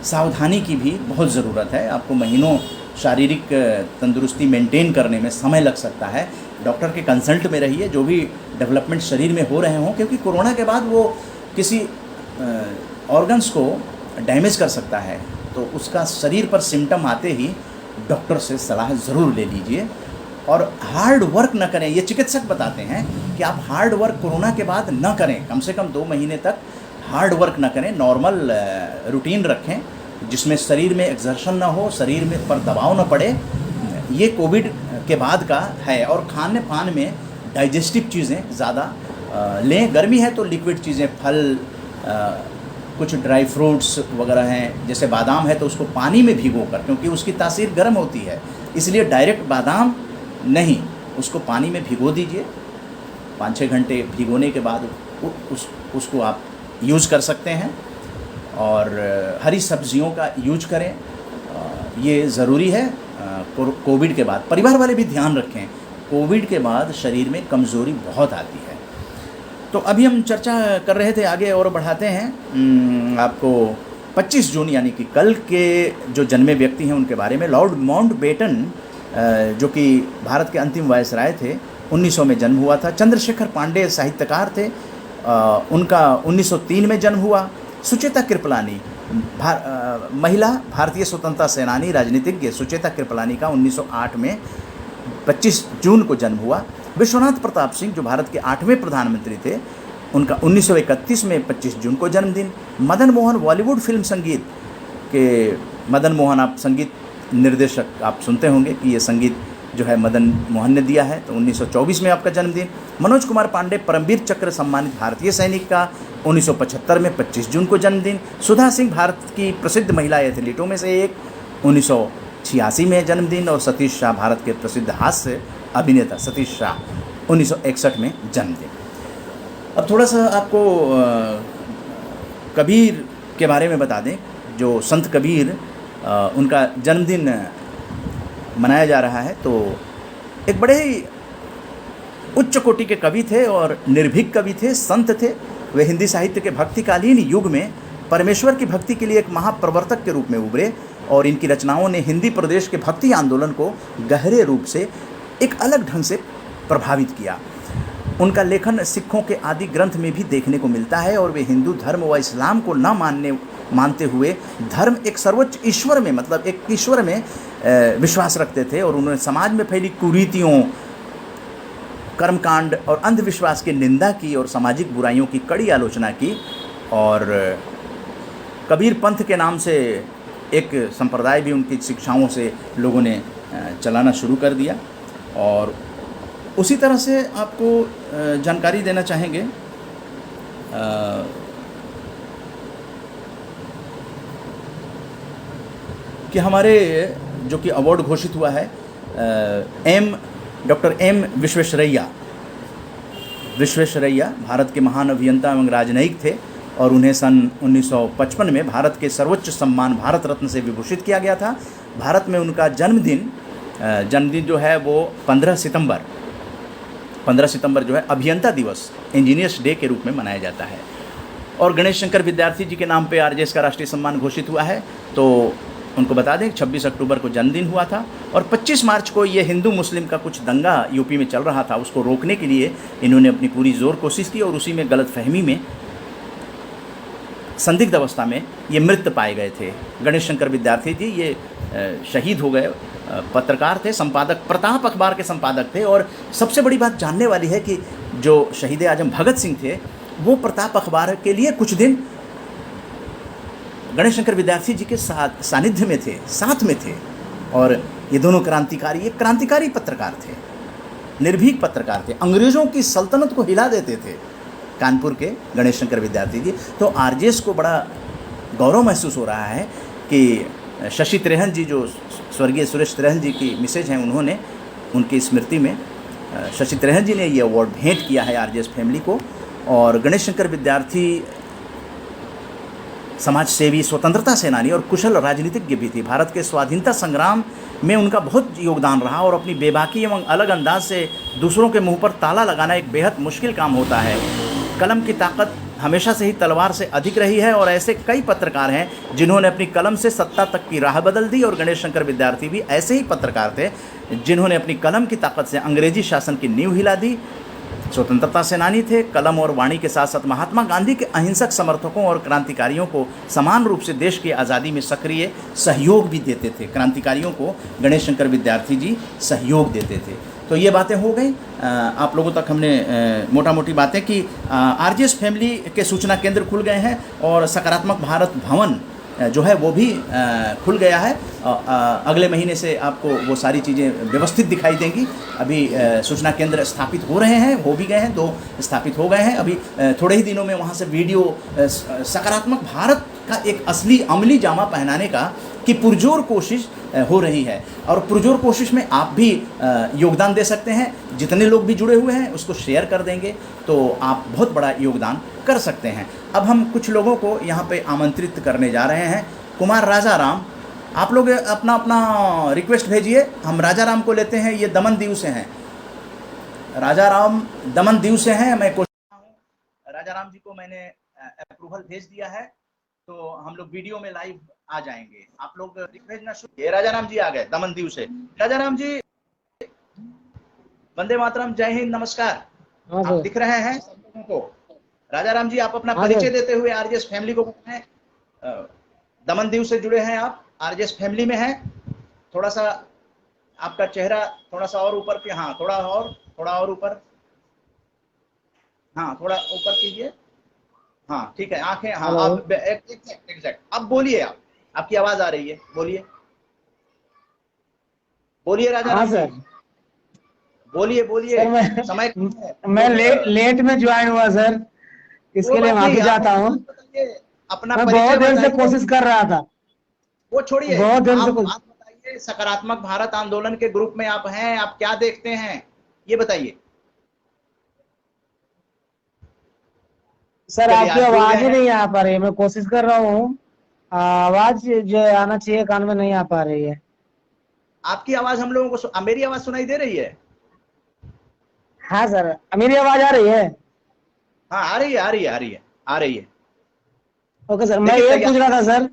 सावधानी की भी बहुत ज़रूरत है। आपको महीनों शारीरिक तंदुरुस्ती मेंटेन करने में समय लग सकता है। डॉक्टर के कंसल्ट में रहिए, जो भी डेवलपमेंट शरीर में हो रहे हों, क्योंकि कोरोना के बाद वो किसी ऑर्गन्स को डैमेज कर सकता है। तो उसका शरीर पर सिम्टम आते ही डॉक्टर से सलाह ज़रूर ले लीजिए। और हार्ड वर्क न करें। ये चिकित्सक बताते हैं कि आप हार्ड वर्क कोरोना के बाद न करें, कम से कम 2 महीने तक हार्ड वर्क न करें। नॉर्मल रूटीन रखें जिसमें शरीर में एक्सर्शन ना हो, शरीर में पर दबाव न पड़े। ये कोविड के बाद का है। और खाने पान में डाइजेस्टिव चीज़ें ज़्यादा लें। गर्मी है तो लिक्विड चीज़ें, फल, कुछ ड्राई फ्रूट्स वगैरह हैं, जैसे बादाम है तो उसको पानी में भिगो कर, क्योंकि उसकी तासीर गर्म होती है, इसलिए डायरेक्ट बादाम नहीं, उसको पानी में भिगो दीजिए। 5-6 घंटे भिगोने के बाद उसको आप यूज़ कर सकते हैं। और हरी सब्जियों का यूज करें, ये ज़रूरी है। कोविड के बाद परिवार वाले भी ध्यान रखें कोविड के बाद शरीर में कमज़ोरी बहुत आती है। तो अभी हम चर्चा कर रहे थे, आगे और बढ़ाते हैं। आपको 25 जून यानी कि कल के जो जन्मे व्यक्ति हैं उनके बारे में। लॉर्ड माउंटबेटन जो कि भारत के अंतिम वायसराय थे, 1900 में जन्म हुआ था। चंद्रशेखर पांडे साहित्यकार थे, उनका 1903 में जन्म हुआ। सुचेता कृपलानी महिला भारतीय स्वतंत्रता सेनानी राजनीतिज्ञ सुचेता कृपलानी का 1908 में 25 जून को जन्म हुआ। विश्वनाथ प्रताप सिंह जो भारत के 8वें प्रधानमंत्री थे, उनका 1931 में 25 जून को जन्मदिन। मदन मोहन बॉलीवुड फिल्म संगीत के मदन मोहन, आप संगीत निर्देशक आप सुनते होंगे कि ये संगीत जो है मदन मोहन ने दिया है, तो 1924 में आपका जन्मदिन। मनोज कुमार पांडे परमवीर चक्र सम्मानित भारतीय सैनिक का 1975 में 25 जून को जन्मदिन। सुधा सिंह भारत की प्रसिद्ध महिला एथलीटों में से एक, 1986 में जन्मदिन। और सतीश शाह भारत के प्रसिद्ध हास्य अभिनेता सतीश शाह 1961 में जन्मदिन। अब थोड़ा सा आपको कबीर के बारे में बता दें। जो संत कबीर, उनका जन्मदिन मनाया जा रहा है। तो एक बड़े ही उच्च कोटि के कवि थे और निर्भीक कवि थे, संत थे। वे हिंदी साहित्य के भक्तिकालीन युग में परमेश्वर की भक्ति के लिए एक महाप्रवर्तक के रूप में उभरे और इनकी रचनाओं ने हिंदी प्रदेश के भक्ति आंदोलन को गहरे रूप से एक अलग ढंग से प्रभावित किया। उनका लेखन सिखों के आदि ग्रंथ में भी देखने को मिलता है और वे हिंदू धर्म व इस्लाम को न मानते हुए धर्म एक सर्वोच्च ईश्वर में, मतलब एक ईश्वर में विश्वास रखते थे। और उन्होंने समाज में फैली कुरीतियों, कर्मकांड और अंधविश्वास की निंदा की और सामाजिक बुराइयों की कड़ी आलोचना की। और कबीर पंथ के नाम से एक संप्रदाय भी उनकी शिक्षाओं से लोगों ने चलाना शुरू कर दिया। और उसी तरह से आपको जानकारी देना चाहेंगे कि हमारे जो कि अवार्ड घोषित हुआ है, डॉक्टर एम विश्वेश्वरैया भारत के महान अभियंता एवं राजनयिक थे और उन्हें सन 1955 में भारत के सर्वोच्च सम्मान भारत रत्न से विभूषित किया गया था। भारत में उनका जन्मदिन जो है वो 15 सितंबर जो है अभियंता दिवस, इंजीनियर्स डे के रूप में मनाया जाता है। और गणेश शंकर विद्यार्थी जी के नाम पे आरजेएस का राष्ट्रीय सम्मान घोषित हुआ है। तो उनको बता दें 26 अक्टूबर को जन्मदिन हुआ था और 25 मार्च को ये हिंदू मुस्लिम का कुछ दंगा यूपी में चल रहा था, उसको रोकने के लिए इन्होंने अपनी पूरी जोर कोशिश की और उसी में गलतफहमी में संदिग्ध अवस्था में ये मृत पाए गए थे। गणेश शंकर विद्यार्थी जी ये शहीद हो गए। पत्रकार थे, संपादक, प्रताप अखबार के संपादक थे। और सबसे बड़ी बात जानने वाली है कि जो शहीद आजम भगत सिंह थे वो प्रताप अखबार के लिए कुछ दिन गणेश शंकर विद्यार्थी जी के सानिध्य में थे, साथ में थे। और ये दोनों क्रांतिकारी पत्रकार थे, निर्भीक पत्रकार थे, अंग्रेज़ों की सल्तनत को हिला देते थे कानपुर के गणेश शंकर विद्यार्थी जी। तो आरजेएस को बड़ा गौरव महसूस हो रहा है कि शशि त्रेहन जी, जो स्वर्गीय सुरेश त्रेहन जी की मिसेज हैं, उन्होंने उनकी स्मृति में शशि त्रेहन जी ने ये अवार्ड भेंट किया है आरजेएस फैमिली को। और गणेश शंकर विद्यार्थी समाज सेवी, स्वतंत्रता सेनानी और कुशल राजनीतिज्ञ भी थी। भारत के स्वाधीनता संग्राम में उनका बहुत योगदान रहा और अपनी बेबाकी एवं अलग अंदाज से दूसरों के मुंह पर ताला लगाना एक बेहद मुश्किल काम होता है। कलम की ताकत हमेशा से ही तलवार से अधिक रही है और ऐसे कई पत्रकार हैं जिन्होंने अपनी कलम से सत्ता तक की राह बदल दी। और गणेश शंकर विद्यार्थी भी ऐसे ही पत्रकार थे जिन्होंने अपनी कलम की ताकत से अंग्रेजी शासन की नींव हिला दी। स्वतंत्रता सेनानी थे। कलम और वाणी के साथ साथ महात्मा गांधी के अहिंसक समर्थकों और क्रांतिकारियों को समान रूप से देश की आज़ादी में सक्रिय सहयोग भी देते थे। क्रांतिकारियों को गणेश शंकर विद्यार्थी जी सहयोग देते थे। तो ये बातें हो गई, आप लोगों तक हमने मोटा मोटी बातें की। आरजेएस फैमिली के सूचना केंद्र खुल गए हैं और सकारात्मक भारत भवन जो है वो भी खुल गया है। अगले महीने से आपको वो सारी चीज़ें व्यवस्थित दिखाई देंगी। अभी सूचना केंद्र स्थापित हो रहे हैं, हो भी गए हैं, 2 स्थापित हो गए हैं। अभी थोड़े ही दिनों में वहाँ से वीडियो सकारात्मक भारत का एक असली अमली जामा पहनाने का की पुरजोर कोशिश हो रही है। और पुरजोर कोशिश में आप भी योगदान दे सकते हैं। जितने लोग भी जुड़े हुए हैं उसको शेयर कर देंगे तो आप बहुत बड़ा योगदान कर सकते हैं। अब हम कुछ लोगों को यहाँ पे आमंत्रित करने जा रहे हैं। कुमार राजा राम, आप लोग अपना अपना रिक्वेस्ट भेजिए। हम राजा राम को लेते हैं, ये दमन दीव से हैं। राजा राम दमन दीव से हैं, मैं कोशिश हूँ। राजा राम जी को मैंने अप्रूवल भेज दिया है, तो हम लोग वीडियो में लाइव आ जाएंगे। आप लोग भेजना शुरू। ये राजा राम जी आ गए दमन दीव से। राजा राम जी, वंदे मातरम, जय हिंद, नमस्कार। हाँ आप सर। दिख रहे हैं सब लोगों को? राजा राम जी, आप अपना हाँ परिचय सर। देते हुए आरजेएस फैमिली को बताएं। दमन दीव से जुड़े हैं आप, आरजेएस फैमिली में हैं। थोड़ा सा आपका चेहरा थोड़ा सा और ऊपर के, हाँ थोड़ा और ऊपर, हाँ थोड़ा ऊपर कीजिए। हाँ ठीक है, आंखें, हाँ हेलो। आप एग्जैक्ट। अब बोलिए, आप, आपकी आवाज आ रही है, बोलिए बोलिए राजा हाँ राम जी, सर। बोलिए बोलिए। सर समय कम है हम मैं लोग। लेट में ज्वाइन हुआ सर, वो इसके लिए बात नहीं, माफी आप चाहता अपना हूँ। नाम बताइए, अपना मैं परिचय बहुत देर से बताइए। कोशिश कर रहा था। वो छोड़िए, बहुत देर से आप बताइए, सकारात्मक भारत आंदोलन के ग्रुप में आप हैं, आप क्या देखते हैं ये बताइए। सर चलिए, आपकी आज जुड़ गए आवाज ही हैं। नहीं आ पा रही है, मैं कोशिश कर रहा हूँ। आवाज जो आना चाहिए कान में नहीं आ पा रही है। आपकी आवाज हम लोगों को मेरी आवाज सुनाई दे रही है? हाँ सर, मेरी आवाज आ रही है? हाँ आ रही है, आ रही है, आ रही है, आ रही है। ओके सर, मैं देखिए ये तैयार। पूछ रहा था सर,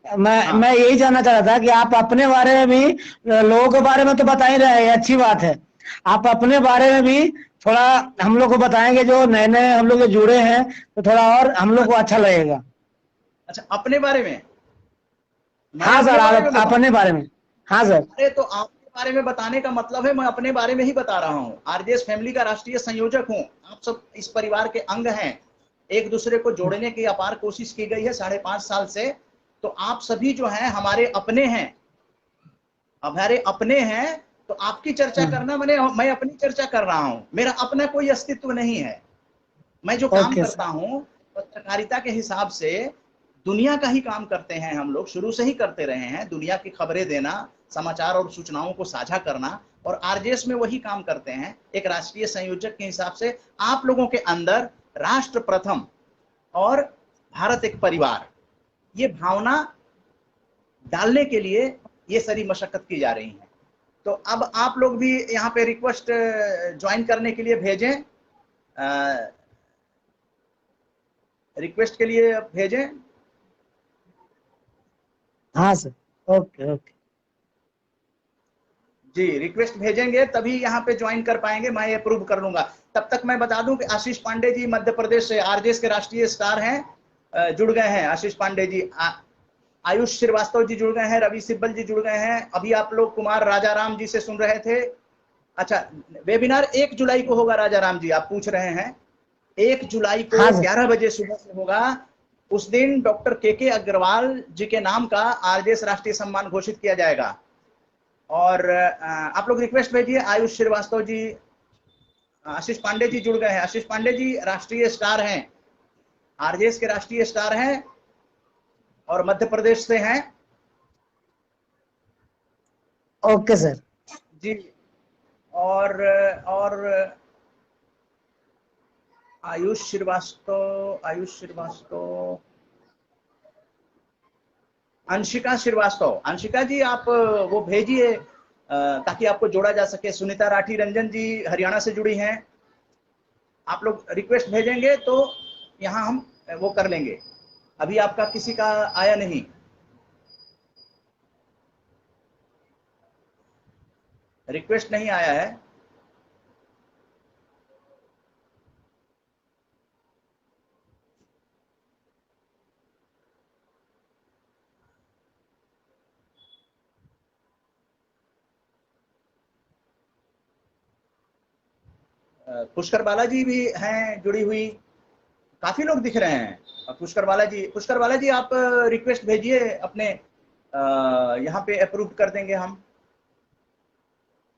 हाँ मैं यही जानना चाह रहा था कि आप अपने बारे में भी, लोगों के बारे में तो बता ही रहे हैं, अच्छी बात है। आप अपने बारे में भी थोड़ा हम लोग को बताएंगे, जो नए नए हम लोग जो जुड़े हैं, तो थोड़ा और हम लोग को अच्छा लगेगा। अच्छा, अपने बारे में मैं हाँ सर, अपने बारे में आप बताऊं? अपने बारे में। हाँ सर। अरे तो आपके बारे में बताने का मतलब है मैं अपने बारे में ही बता रहा हूँ। आरजेएस फैमिली का राष्ट्रीय संयोजक हूँ। आप सब इस परिवार के अंग हैं। एक दूसरे को जोड़ने की अपार कोशिश की गई है 5.5 साल से। तो आप सभी जो हैं हमारे अपने हैं, हमारे अपने हैं। तो आपकी चर्चा करना, मैं अपनी चर्चा कर रहा हूँ। मेरा अपना कोई अस्तित्व नहीं है। मैं जो काम ओके करता सर। हूँ पत्रकारिता के हिसाब से, दुनिया का ही काम करते हैं हम लोग, शुरू से ही करते रहे हैं। दुनिया की खबरें देना, समाचार और सूचनाओं को साझा करना, और आरजेएस में वही काम करते हैं। एक राष्ट्रीय संयोजक के हिसाब से आप लोगों के अंदर राष्ट्र प्रथम और भारत एक परिवार, ये भावना डालने के लिए ये सारी मशक्कत की जा रही है। तो अब आप लोग भी यहाँ पे रिक्वेस्ट ज्वाइन करने के लिए भेजें, रिक्वेस्ट के लिए भेजें। हाँ सर। Okay okay. जी, रिक्वेस्ट भेजेंगे तभी यहाँ पे ज्वाइन कर पाएंगे, मैं अप्रूव कर लूंगा। तब तक मैं बता दूं कि आशीष पांडे जी मध्य प्रदेश से आरजेएस के राष्ट्रीय स्टार हैं, जुड़ गए हैं। आशीष पांडे जी, आयुष श्रीवास्तव जी जुड़ गए हैं, रवि सिब्बल जी जुड़ गए हैं। अभी आप लोग कुमार राजा राम जी से सुन रहे थे। अच्छा, वेबिनार 1 जुलाई को होगा राजा राम जी, आप पूछ रहे हैं। 1 जुलाई को हाँ सर। 11 बजे सुबह से होगा। उस दिन डॉक्टर के अग्रवाल जी के नाम का आरजेएस राष्ट्रीय सम्मान घोषित किया जाएगा। और आप लोग रिक्वेस्ट भेजिए। आयुष श्रीवास्तव जी, आशीष पांडे जी जुड़ गए हैं। आशीष पांडे जी राष्ट्रीय स्टार हैं, आरजेएस के राष्ट्रीय स्टार हैं और मध्य प्रदेश से हैं। Okay sir. जी। और आयुष श्रीवास्तव, अंशिका श्रीवास्तव, अंशिका जी आप वो भेजिए ताकि आपको जोड़ा जा सके। सुनीता राठी रंजन जी हरियाणा से जुड़ी हैं। आप लोग रिक्वेस्ट भेजेंगे तो यहाँ हम वो कर लेंगे। अभी आपका किसी का आया नहीं, रिक्वेस्ट नहीं आया है। पुष्कर बालाजी भी हैं जुड़ी हुई, काफी लोग दिख रहे हैं। पुष्कर बालाजी आप रिक्वेस्ट भेजिए अपने, यहाँ पे अप्रूव कर देंगे हम।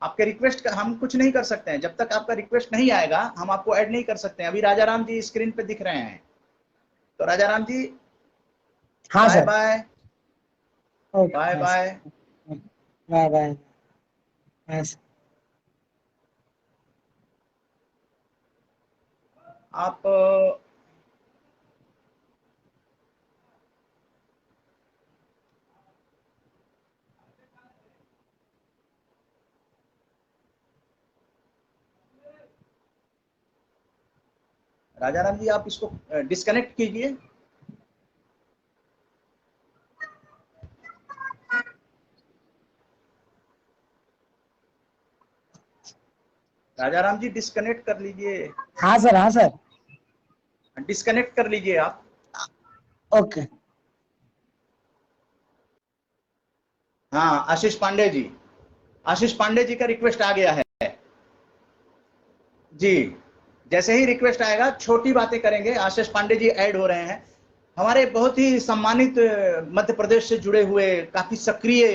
आपके रिक्वेस्ट का हम कुछ नहीं कर सकते हैं, जब तक आपका रिक्वेस्ट नहीं आएगा हम आपको ऐड नहीं कर सकते हैं। अभी राजा राम जी स्क्रीन पे दिख रहे हैं, तो राजा राम जी हाँ bye sir. Bye, okay bye bye bye. Sir. Bye bye. Bye sir. आप राजा राम जी आप इसको डिस्कनेक्ट कीजिए। राजा राम जी डिस्कनेक्ट कर लीजिए, हाँ सर, हाँ सर। डिस्कनेक्ट कर लीजिए आप। ओके। हाँ आशीष पांडे जी, आशीष पांडे जी का रिक्वेस्ट आ गया है जी। जैसे ही रिक्वेस्ट आएगा छोटी बातें करेंगे। आशीष पांडे जी ऐड हो रहे हैं, हमारे बहुत ही सम्मानित मध्य प्रदेश से जुड़े हुए काफी सक्रिय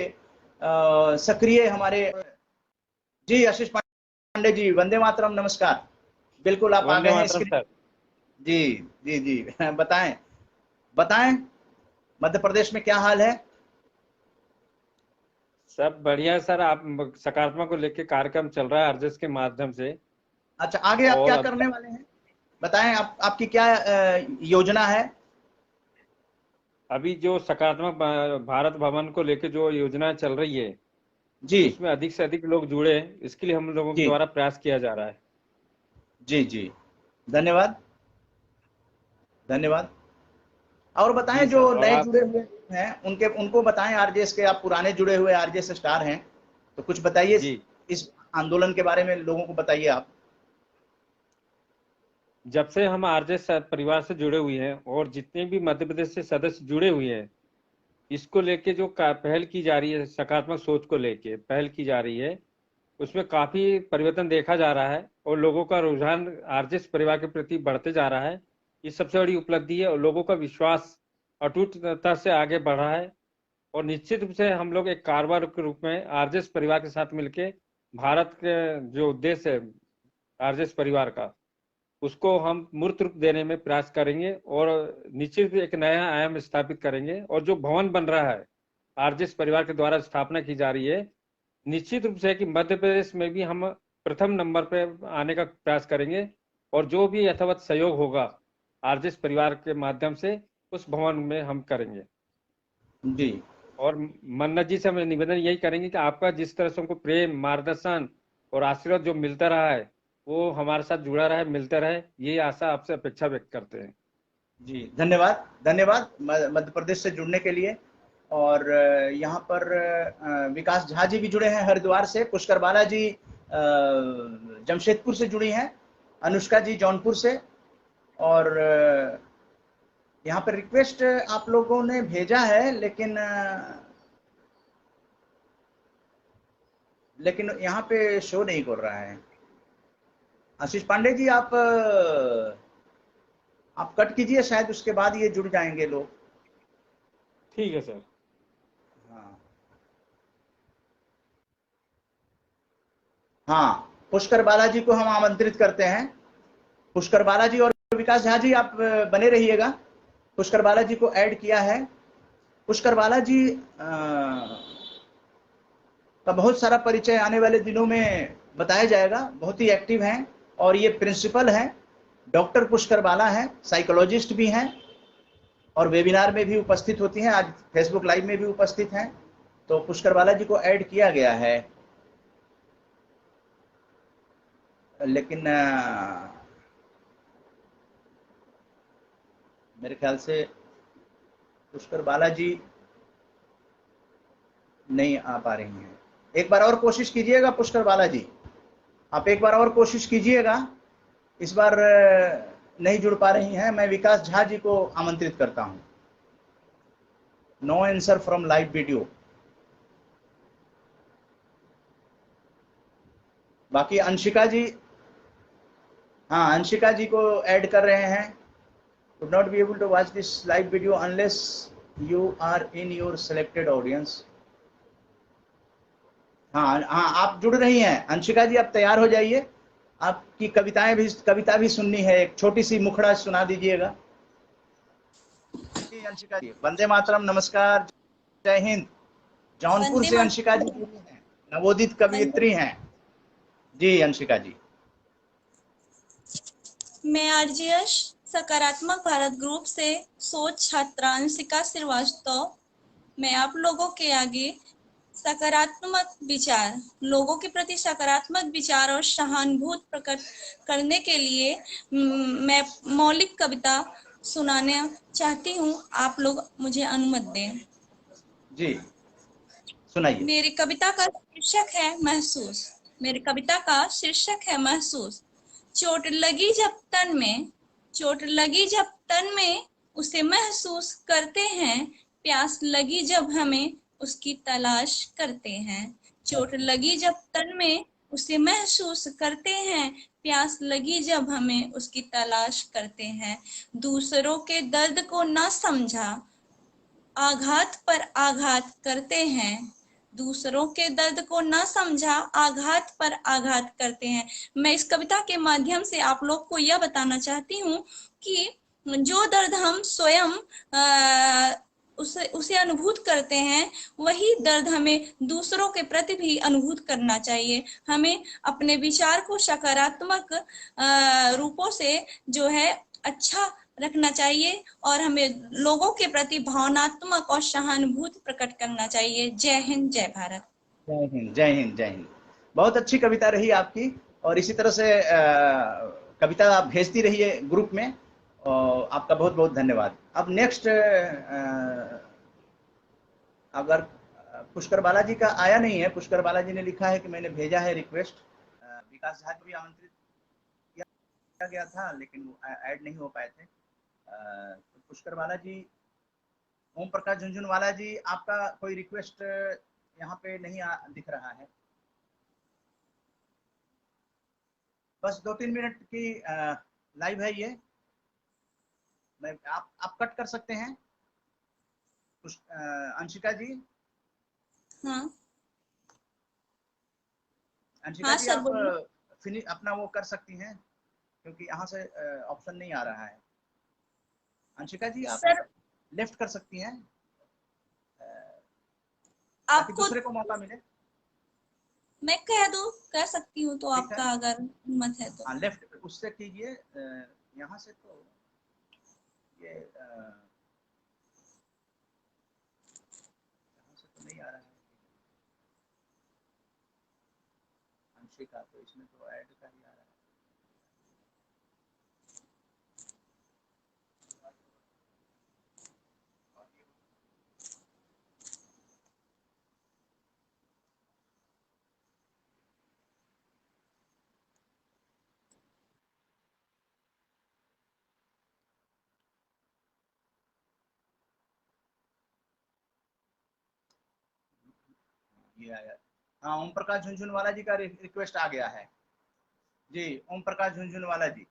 सक्रिय हमारे। जी आशीष पांडे जी, वंदे मातरम, नमस्कार। बिल्कुल आप आ वंदे गए हैं मातरम स्क्रीन। सर। जी जी जी बताएं बताएं, मध्य प्रदेश में क्या हाल है? सब बढ़िया है सर। आप सकारात्मक को लेकर कार्यक्रम चल रहा है आरजेएस के माध्यम से। अच्छा आगे आप और क्या करने वाले हैं बताएं, आपकी क्या योजना है? अभी जो सकारात्मक भारत भवन को लेकर जो योजना चल रही है जी उसमें अधिक से अधिक लोग जुड़े, इसके लिए हम लोगों के जी द्वारा प्रयास किया जा रहा है। जी जी, धन्यवाद धन्यवाद। और जी बताएं जो सर। और नए आप जुड़े हुए हैं उनको बताएं, आरजेएस के, आप पुराने जुड़े हुए आरजेएस स्टार हैं तो कुछ बताइए जी, इस आंदोलन के बारे में, लोगों को बताइए आप। जब से हम आरजेएस परिवार से जुड़े हुए हैं और जितने भी मध्य प्रदेश से सदस्य जुड़े हुए हैं, इसको लेके जो पहल की जा रही है, सकारात्मक सोच को लेके पहल की जा रही है, उसमें काफी परिवर्तन देखा जा रहा है और लोगों का रुझान आरजेएस परिवार के प्रति बढ़ते जा रहा है। ये सबसे बड़ी उपलब्धि है और लोगों का विश्वास अटूटता से आगे बढ़ा है। और निश्चित रूप से हम लोग एक कारगर के रूप में आरजेएस परिवार के साथ मिलकर भारत के जो उद्देश्य है आरजेएस परिवार का, उसको हम मूर्त रूप देने में प्रयास करेंगे और निश्चित एक नया आयाम स्थापित करेंगे। और जो भवन बन रहा है आरजेएस परिवार के द्वारा स्थापना की जा रही है, निश्चित रूप से कि मध्य प्रदेश में भी हम प्रथम नंबर पे आने का प्रयास करेंगे और जो भी यथावत सहयोग होगा आरजेएस परिवार के माध्यम से उस भवन में हम करेंगे। जी और मन्नत जी से हम निवेदन यही करेंगे कि आपका जिस तरह से हमको प्रेम, मार्गदर्शन और आशीर्वाद जो मिलता रहा है वो हमारे साथ जुड़ा रहे, मिलता रहे, ये आशा आपसे अपेक्षा व्यक्त करते हैं। जी धन्यवाद धन्यवाद मध्य प्रदेश से जुड़ने के लिए। और यहाँ पर विकास झा जी भी जुड़े हैं हरिद्वार से, पुष्कर बाला जी जमशेदपुर से जुड़ी हैं, अनुष्का जी जौनपुर से। और यहाँ पर रिक्वेस्ट आप लोगों ने भेजा है लेकिन यहाँ पे शो नहीं कर रहा है। आशीष पांडे जी आप कट कीजिए, शायद उसके बाद ये जुड़ जाएंगे लोग। ठीक है सर। हाँ हाँ, पुष्कर बालाजी को हम आमंत्रित करते हैं। पुष्कर बालाजी और विकास झा जी आप बने रहिएगा। पुष्कर बालाजी को ऐड किया है। पुष्कर बालाजी का बहुत सारा परिचय आने वाले दिनों में बताया जाएगा। बहुत ही एक्टिव हैं और ये प्रिंसिपल हैं, डॉक्टर पुष्कर बाला हैं, साइकोलॉजिस्ट भी हैं और वेबिनार में भी उपस्थित होती हैं, आज फेसबुक लाइव में भी उपस्थित हैं। तो पुष्कर बाला जी को ऐड किया गया है, लेकिन मेरे ख्याल से पुष्कर बाला जी नहीं आ पा रही हैं। एक बार और कोशिश कीजिएगा पुष्कर बाला जी, आप एक बार और कोशिश कीजिएगा। इस बार नहीं जुड़ पा रही हैं। मैं विकास झा जी को आमंत्रित करता हूं। No answer from live video. बाकी अंशिका जी, हाँ अंशिका जी को ऐड कर रहे हैं। would not be able to watch this live video unless you are in your selected audience। हाँ हाँ, आप जुड़ रही हैं अंशिका जी, आप तैयार हो जाइए। आपकी कविता भी सुननी है, एक छोटी सी मुखड़ा सुना दीजिएगा। अंशिका जी वंदे मातरम, नमस्कार, जय हिंद। जौनपुर से अंशिका जी हैं, नवोदित कवियत्री हैं। जी अंशिका जी। मैं आरजीएस सकारात्मक भारत ग्रुप से सोच छात्रा अंशिका श्रीवास्तव, मैं आप लोगों के आगे सकारात्मक विचार, लोगों के प्रति सकारात्मक विचार और सहानुभूति प्रकट करने के लिए मैं मौलिक कविता सुनाना चाहती हूँ। आप लोग मुझे अनुमति दें। जी सुनाइए। मेरी कविता का शीर्षक है महसूस। मेरी कविता का शीर्षक है महसूस। चोट लगी जब तन में, चोट लगी जब तन में, उसे महसूस करते हैं। प्यास लगी जब हमें, उसकी तलाश करते हैं। चोट लगी जब तन में, उसे महसूस करते हैं। प्यास लगी जब हमें, उसकी तलाश करते हैं। दूसरों के दर्द को ना समझा, आघात पर आघात करते हैं। दूसरों के दर्द को ना समझा, आघात पर आघात करते हैं। मैं इस कविता के माध्यम से आप लोग को यह बताना चाहती हूँ कि जो दर्द हम स्वयं उसे अनुभूत करते हैं, वही दर्द हमें दूसरों के प्रति भी अनुभूत करना चाहिए। हमें अपने विचार को सकारात्मक रूपों से जो है अच्छा रखना चाहिए और हमें लोगों के प्रति भावनात्मक और सहानुभूति प्रकट करना चाहिए। जय हिंद, जय भारत। जय हिंद, जय हिंद, जय हिंद। बहुत अच्छी कविता रही आपकी, और इसी तरह से कविता आप भेजती रहिए ग्रुप में, और आपका बहुत बहुत धन्यवाद। अब नेक्स्ट अगर पुष्कर बालाजी का आया नहीं है, पुष्कर बालाजी ने लिखा है कि मैंने भेजा है रिक्वेस्ट। विकास झा भी आमंत्रित किया गया था लेकिन वो ऐड नहीं हो पाए थे। तो पुष्कर बालाजी, ओम प्रकाश झुंझुनवाला जी, आपका कोई रिक्वेस्ट यहाँ पे नहीं दिख रहा है। बस 2-3 मिनट की लाइव है ये। मैं आप कट कर सकते हैं अंशिका जी। हाँ अंशिका हाँ जी, सर, आप फिनिश अपना वो कर सकती हैं, क्योंकि यहाँ से ऑप्शन नहीं आ रहा है। अंशिका जी, आप सर लेफ्ट कर सकती हैं ताकि आपको दूसरे को मौका मिले। मैं कह दूं, कर सकती हूँ तो ठीक है, आपका अगर हिम्मत है तो। हाँ लेफ्ट उससे कीजिए। यहाँ से तो ये यहाँ से तो नहीं आ रहा है अंशिका, तो इसमें तो ऐड का ही आ रहा है। ये आया। हाँ, ओम प्रकाश झुंझुनवाला जी का रिक्वेस्ट आ गया है जी। ओम प्रकाश झुंझुनवाला जी,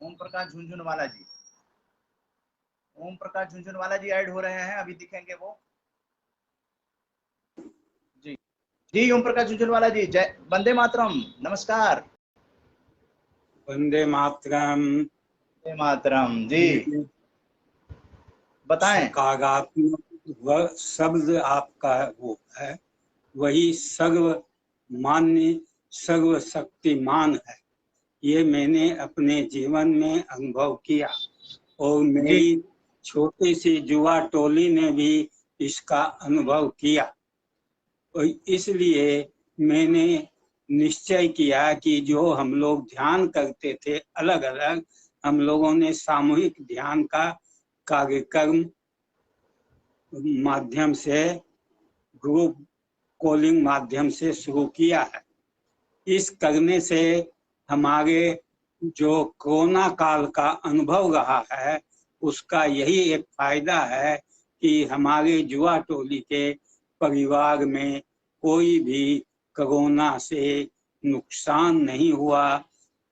ओम प्रकाश झुंझुनवाला जी, ओम प्रकाश झुंझुनवाला जी ऐड हो रहे हैं, अभी दिखेंगे वो जी। जी ओम प्रकाश झुंझुनवाला जी, जय वंदे मातरम, नमस्कार। वंदे मातरम। वंदे मातरम जी, बताएं। सकारात्मक वह शब्द आपका वो है, वही सर्व मान्य सर्वशक्तिमान है। ये मैंने अपने जीवन में अनुभव किया और मेरी छोटी सी युवा टोली ने भी इसका अनुभव किया, और इसलिए मैंने निश्चय किया कि जो हम लोग ध्यान करते थे अलग अलग, हम लोगों ने सामूहिक ध्यान का कार्यक्रम माध्यम से, ग्रुप कॉलिंग माध्यम से शुरू किया है। इस करने से हमारे जो कोरोना काल का अनुभव रहा है, उसका यही एक फायदा है कि हमारे युवा टोली के परिवार में कोई भी कोरोना से नुकसान नहीं हुआ।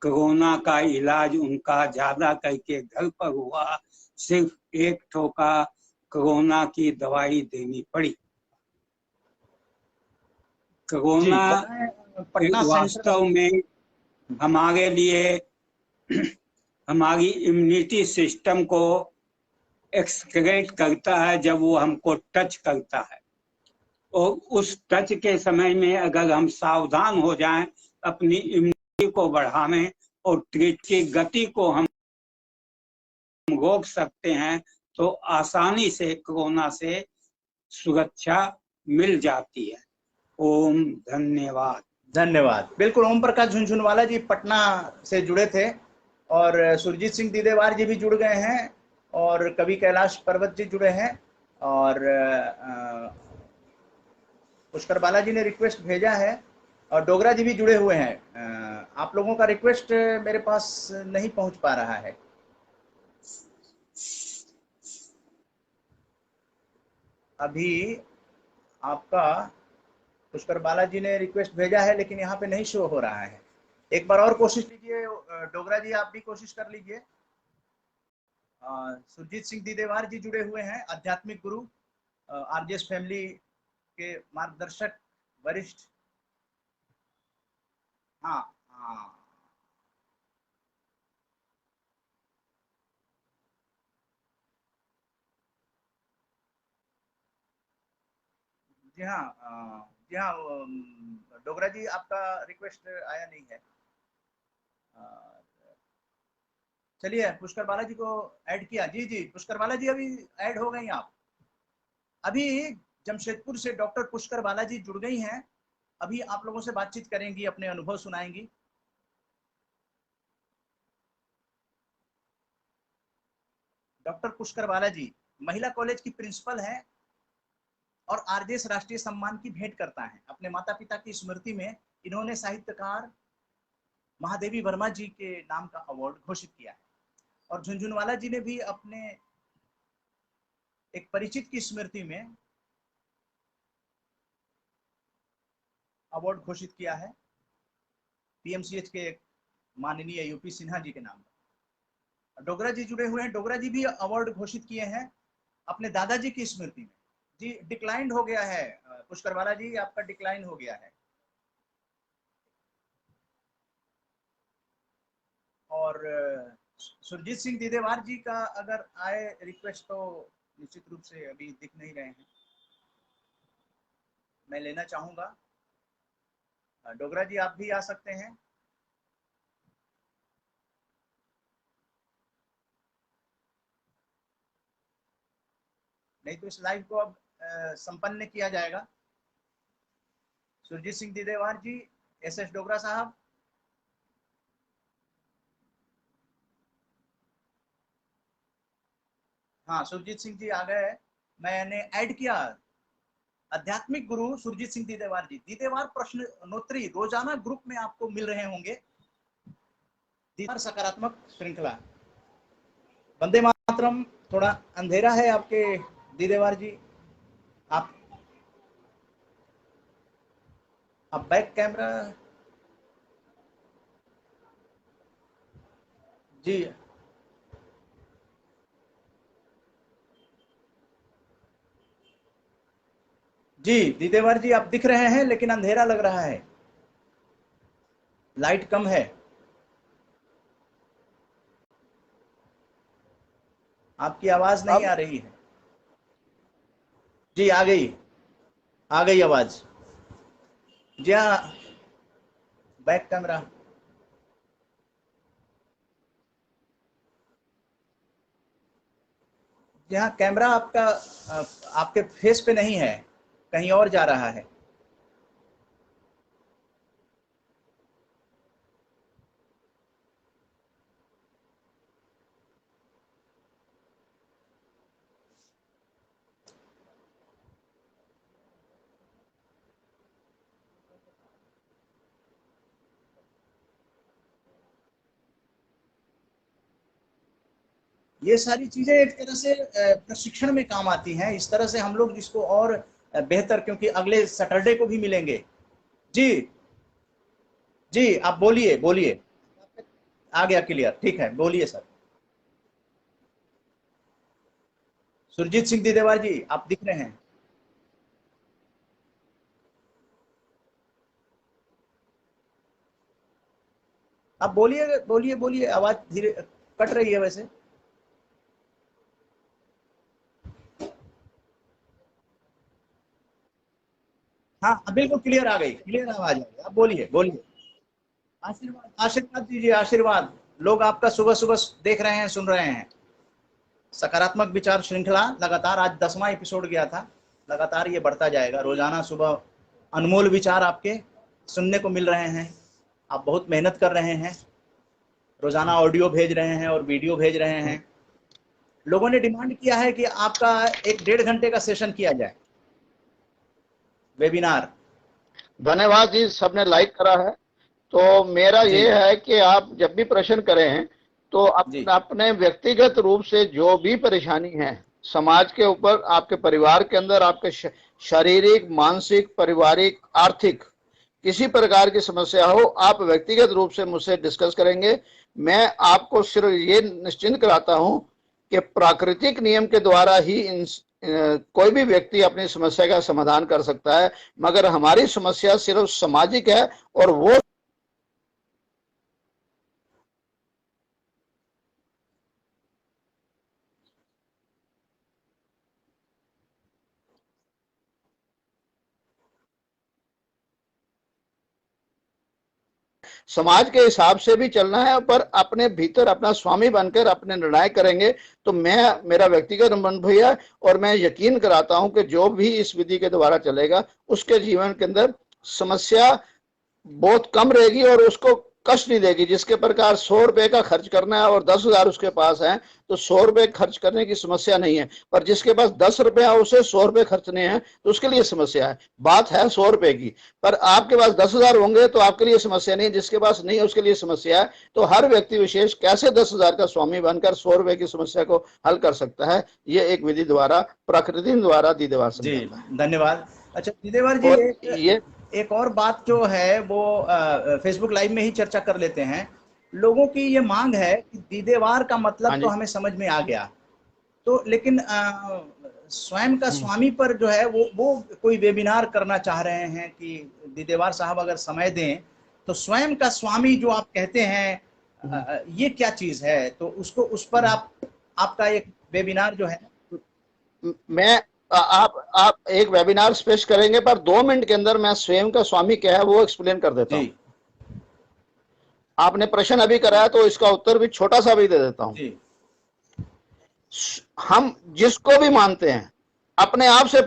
कोरोना का इलाज उनका ज्यादा करके घर पर हुआ, सिर्फ एक ठोका कोरोना की दवाई देनी पड़ी। कोरोना वास्तव में हमारे लिए हमारी इम्यूनिटी सिस्टम को एक्सक्रेट करता है जब वो हमको टच करता है, और उस टच के समय में अगर हम सावधान हो जाएं, अपनी इम्यूनिटी को बढ़ाने और ट्रीट की गति को हम रोक सकते हैं, तो आसानी से कोरोना से सुरक्षा मिल जाती है। ओम धन्यवाद। धन्यवाद। बिल्कुल, ओम प्रकाश झुनझुनवाला जी पटना से जुड़े थे और सुरजीत सिंह दीदेवार जी भी जुड़ गए हैं और कवि कैलाश पर्वत जी जुड़े हैं और पुष्कर बालाजी ने रिक्वेस्ट भेजा है और डोगरा जी भी जुड़े हुए हैं। आप लोगों का रिक्वेस्ट मेरे पास नहीं पहुंच पा रहा है। अभी आपका पुष्कर बालाजी ने रिक्वेस्ट भेजा है लेकिन यहाँ पे नहीं शो हो रहा है। एक बार और कोशिश कीजिए डोगरा जी, आप भी कोशिश कर लीजिए। सुरजीत सिंह दीदेवार जी जुड़े हुए हैं, आध्यात्मिक गुरु, आरजेएस फैमिली के मार्गदर्शक वरिष्ठ। हाँ हाँ जी हाँ, जी हाँ, डोगरा जी आपका रिक्वेस्ट आया नहीं है। चलिए पुष्कर बालाजी को ऐड किया। जी जी पुष्कर बालाजी अभी ऐड हो गई आप। अभी जमशेदपुर से डॉक्टर पुष्कर बालाजी जुड़ गई हैं, अभी आप लोगों से बातचीत करेंगी, अपने अनुभव सुनाएंगी। डॉक्टर पुष्कर बालाजी महिला कॉलेज की प्रिंसिपल हैं और आरजेएस राष्ट्रीय सम्मान की भेंट करता है। अपने माता पिता की स्मृति में इन्होंने साहित्यकार महादेवी वर्मा जी के नाम का अवार्ड घोषित किया है और झुनझुनवाला जी ने भी अपने एक परिचित की स्मृति में अवार्ड घोषित किया है पीएमसीएच के माननीय यूपी सिन्हा जी के नाम पर। डोगरा जी जुड़े हुए हैं, डोगरा जी भी अवार्ड घोषित किए हैं अपने दादाजी की स्मृति में। जी डिक्लाइंड हो गया है पुष्कर वाला जी, आपका डिक्लाइन हो गया है। और सुरजीत सिंह दीदेवार जी का अगर आए रिक्वेस्ट तो निश्चित रूप से अभी दिख नहीं रहे हैं, मैं लेना चाहूंगा। डोगरा जी आप भी आ सकते हैं। नहीं तो इस लाइव को अब संपन्न किया जाएगा। सुरजीत सिंह दीदेवार जी, एसएस डोगरा साहब, हाँ सुरजीत सिंह जी आ गए, मैंने ऐड किया। आध्यात्मिक गुरु सुरजीत सिंह दीदेवार जी, दीदेवार प्रश्नोत्तरी रोजाना ग्रुप में आपको मिल रहे होंगे। दीदेवार सकारात्मक श्रृंखला। वंदे मातरम। थोड़ा अंधेरा है आपके दीदेवार जी, आप बैक कैमरा। जी जी दीदेवार जी आप दिख रहे हैं लेकिन अंधेरा लग रहा है, लाइट कम है, आपकी आवाज नहीं आ रही है। जी आ गई आवाज। जी हाँ, बैक कैमरा। जी हाँ, कैमरा आपका आपके फेस पे नहीं है, कहीं और जा रहा है। ये सारी चीजें एक तरह से प्रशिक्षण में काम आती हैं, इस तरह से हम लोग इसको और बेहतर, क्योंकि अगले सैटरडे को भी मिलेंगे। जी जी आप बोलिए। आ गया क्लियर, ठीक है, बोलिए सर। सुरजीत सिंह दीदेवार जी आप दिख रहे हैं। आप बोलिए, आवाज धीरे कट रही है वैसे। हाँ बिल्कुल क्लियर आ गई, क्लियर आवाज आ गई, आप बोलिए। आशीर्वाद दीजिए, आशीर्वाद। लोग आपका सुबह सुबह देख रहे हैं, सुन रहे हैं। सकारात्मक विचार श्रृंखला लगातार आज 10वां एपिसोड गया था, लगातार ये बढ़ता जाएगा। रोजाना सुबह अनमोल विचार आपके सुनने को मिल रहे हैं। आप बहुत मेहनत कर रहे हैं, रोजाना ऑडियो भेज रहे हैं और वीडियो भेज रहे हैं। लोगों ने डिमांड किया है कि आपका 1-1.5 घंटे का सेशन किया जाए, वेबिनार। धन्यवाद जी, सबने लाइक करा है। तो मेरा जी। ये है कि आप जब भी प्रश्न करें तो जी। अपने व्यक्तिगत रूप से जो भी परेशानी है समाज के ऊपर, आपके परिवार के अंदर, आपके शारीरिक, मानसिक, पारिवारिक, आर्थिक किसी प्रकार की समस्या हो, आप व्यक्तिगत रूप से मुझसे डिस्कस करेंगे। मैं आपको सिर्फ ये निश्चिंत कराता हूं कि प्राकृतिक नियम के द्वारा ही कोई भी व्यक्ति अपनी समस्या का समाधान कर सकता है, मगर हमारी समस्या सिर्फ सामाजिक है और वो समाज के हिसाब से भी चलना है, पर अपने भीतर अपना स्वामी बनकर अपने निर्णय करेंगे। तो मेरा व्यक्तिगत अनुभव है और मैं यकीन कराता हूं कि जो भी इस विधि के द्वारा चलेगा उसके जीवन के अंदर समस्या बहुत कम रहेगी और उसको कष्ट नहीं देगी। जिसके प्रकार 100 रुपए का खर्च करना है और 10,000 उसके पास है तो 100 रुपए खर्च करने की समस्या नहीं है, पर जिसके पास 10 रुपए है उसे 100 रुपए खर्चने हैं तो उसके लिए समस्या है। बात है 100 रुपए की, पर आपके पास 10,000 होंगे तो आपके लिए समस्या नहीं है, जिसके पास नहीं है उसके लिए समस्या है। तो हर व्यक्ति विशेष कैसे 10,000 का स्वामी बनकर 100 रुपए की समस्या को हल कर सकता है, ये एक विधि द्वारा, प्रकृति द्वारा दीदेवार जी, समझाता है। धन्यवाद। अच्छा दीदेवार जी, ये एक और बात जो है वो फेसबुक लाइव में ही चर्चा कर लेते हैं। लोगों की ये मांग है कि दीदेवार का मतलब तो हमें समझ में आ गया, तो लेकिन स्वयं का स्वामी पर जो है वो कोई वेबिनार करना चाह रहे हैं कि दीदेवार साहब अगर समय दें तो स्वयं का स्वामी जो आप कहते हैं ये क्या चीज है, तो उसको उस पर आपका एक वेबिनार जो है। मैं आप एक वेबिनार स्पेश करेंगे, पर 2 मिनट के अंदर मैं स्वयं का स्वामी क्या है वो एक्सप्लेन कर देता हूँ। आपने प्रश्न अभी कराया तो इसका उत्तर भी छोटा सा भी दे देता हूँ। हम जिसको भी मानते हैं अपने आप से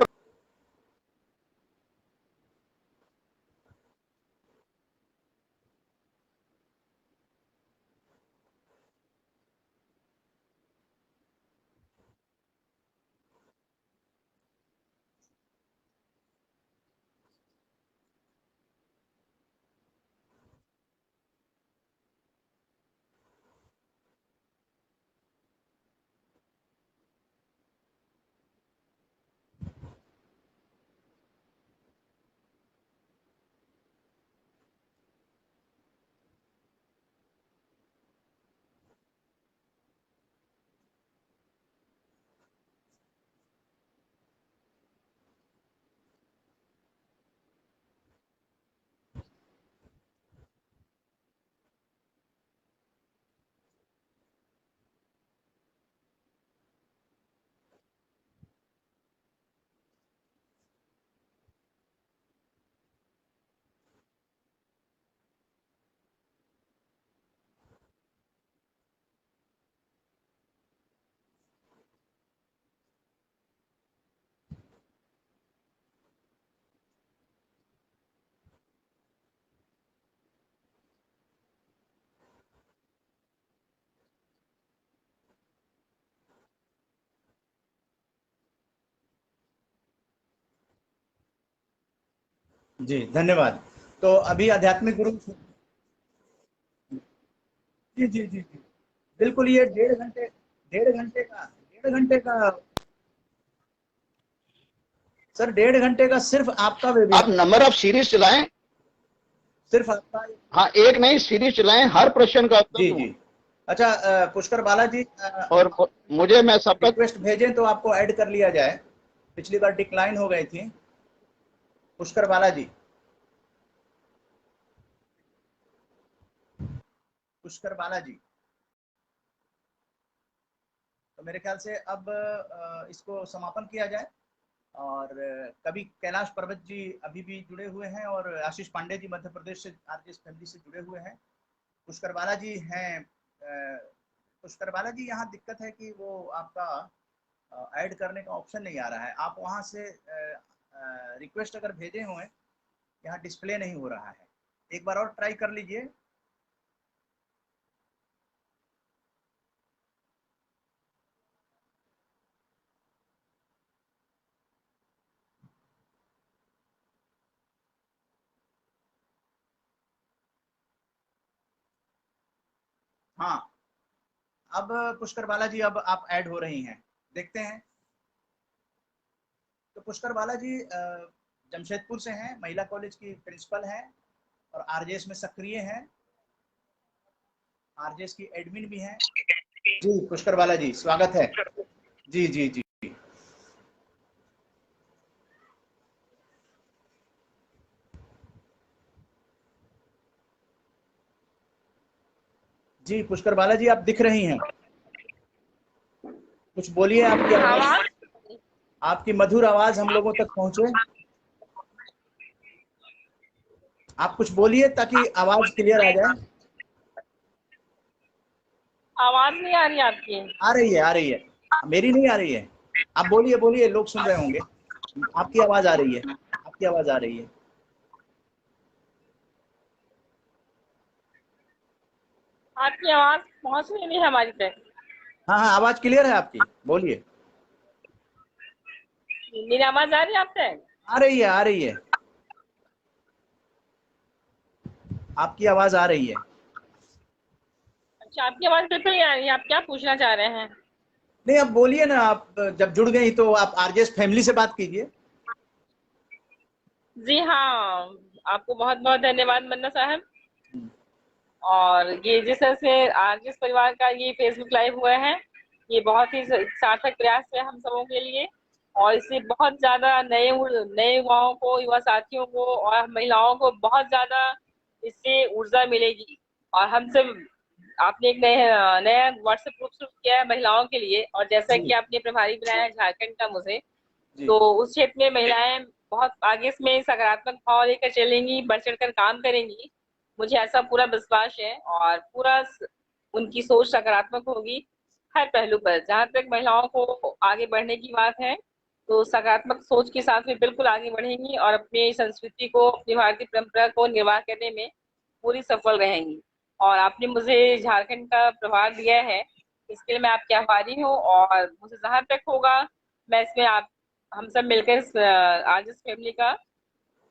जी, धन्यवाद। तो अभी आध्यात्मिक गुरु जी जी जी जी बिल्कुल, ये 1.5 घंटे का सर, 1.5 घंटे का सिर्फ आपका आप वेबिनार, नंबर ऑफ सीरीज चलाएं, सिर्फ आपका। हाँ एक नहीं सीरीज चलाएं, हर प्रश्न का उत्तर जी दूं। जी। अच्छा पुष्कर बालाजी, और मुझे मैं सबका रिक्वेस्ट भेजें तो आपको ऐड कर लिया जाए, पिछली बार डिक्लाइन हो गई थी। पुष्कर बालाजी, पुष्कर बालाजी, तो मेरे ख्याल से अब इसको समापन किया जाए। और कभी कैलाश पर्वत जी अभी भी जुड़े हुए हैं और आशीष पांडे जी मध्य प्रदेश से आरजेएस फैमिली से जुड़े हुए हैं। पुष्कर बालाजी हैं पुष्कर बालाजी, यहाँ दिक्कत है कि वो आपका ऐड करने का ऑप्शन नहीं आ रहा है। आप वहाँ से रिक्वेस्ट अगर भेजे हुए, यहाँ डिस्प्ले नहीं हो रहा है। एक बार और ट्राई कर लीजिए। हाँ, अब पुष्कर बालाजी अब आप ऐड हो रही हैं, देखते हैं। तो पुष्कर बालाजी जमशेदपुर से हैं, महिला कॉलेज की प्रिंसिपल हैं और आरजेएस में सक्रिय हैं, आरजेएस की एडमिन भी हैं। जी पुष्कर बालाजी, स्वागत है। जी जी जी जी पुष्कर बालाजी, आप दिख रही हैं, कुछ बोलिए। आपकी मधुर आवाज हम लोगों तक पहुंचे। आप कुछ बोलिए ताकि आवाज क्लियर आ जाए। आवाज नहीं आ रही आपकी? आ रही है, मेरी नहीं आ रही है। आप बोलिए बोलिए, लोग सुन रहे होंगे। आपकी आवाज आ रही है, आपकी आवाज आ रही है। आपकी आवाज पहुंच रही नहीं है हमारी तक। हाँ हाँ, आवाज क्लियर है आपकी, बोलिए। मेरी आवाज आ रही है आप तक? आ रही है, आ रही है, आपकी आवाज आ रही है। अच्छा, आपकी आवाज बिल्कुल नहीं आ रही है। आप क्या पूछना चाह रहे हैं? नहीं, अब बोलिए ना। आप जब जुड़ गई तो आप आरजेएस फैमिली से बात कीजिए। जी हाँ, आपको बहुत बहुत धन्यवाद मन्ना साहब। और ये जिस तरह से आरजेएस परिवार का ये फेसबुक लाइव हुआ है, ये बहुत ही सार्थक प्रयास है हम सबों के लिए। और इससे बहुत ज्यादा नए युवाओं को, युवा साथियों को और महिलाओं को बहुत ज्यादा इससे ऊर्जा मिलेगी। और हम सब, आपने एक नया व्हाट्सएप ग्रुप शुरू किया है महिलाओं के लिए, और जैसा कि आपने प्रभारी बनाया है झारखंड का मुझे, तो उस क्षेत्र में महिलाएं बहुत आगे इसमें सकारात्मक भाव लेकर चलेंगी, बढ़ चढ़कर काम करेंगी, मुझे ऐसा पूरा विश्वास है। और पूरा उनकी सोच सकारात्मक होगी हर पहलू पर। जहां तक महिलाओं को आगे बढ़ने की बात है, तो सकारात्मक सोच के साथ में बिल्कुल आगे बढ़ेंगी और अपनी संस्कृति को, अपनी भारतीय परंपरा को निर्वाह करने में पूरी सफल रहेंगी। और आपने मुझे झारखंड का प्रभार दिया है, इसके लिए मैं आपकी आभारी हूँ। और मुझे जहां तक होगा, मैं इसमें हम सब मिलकर आरजेएस फैमिली का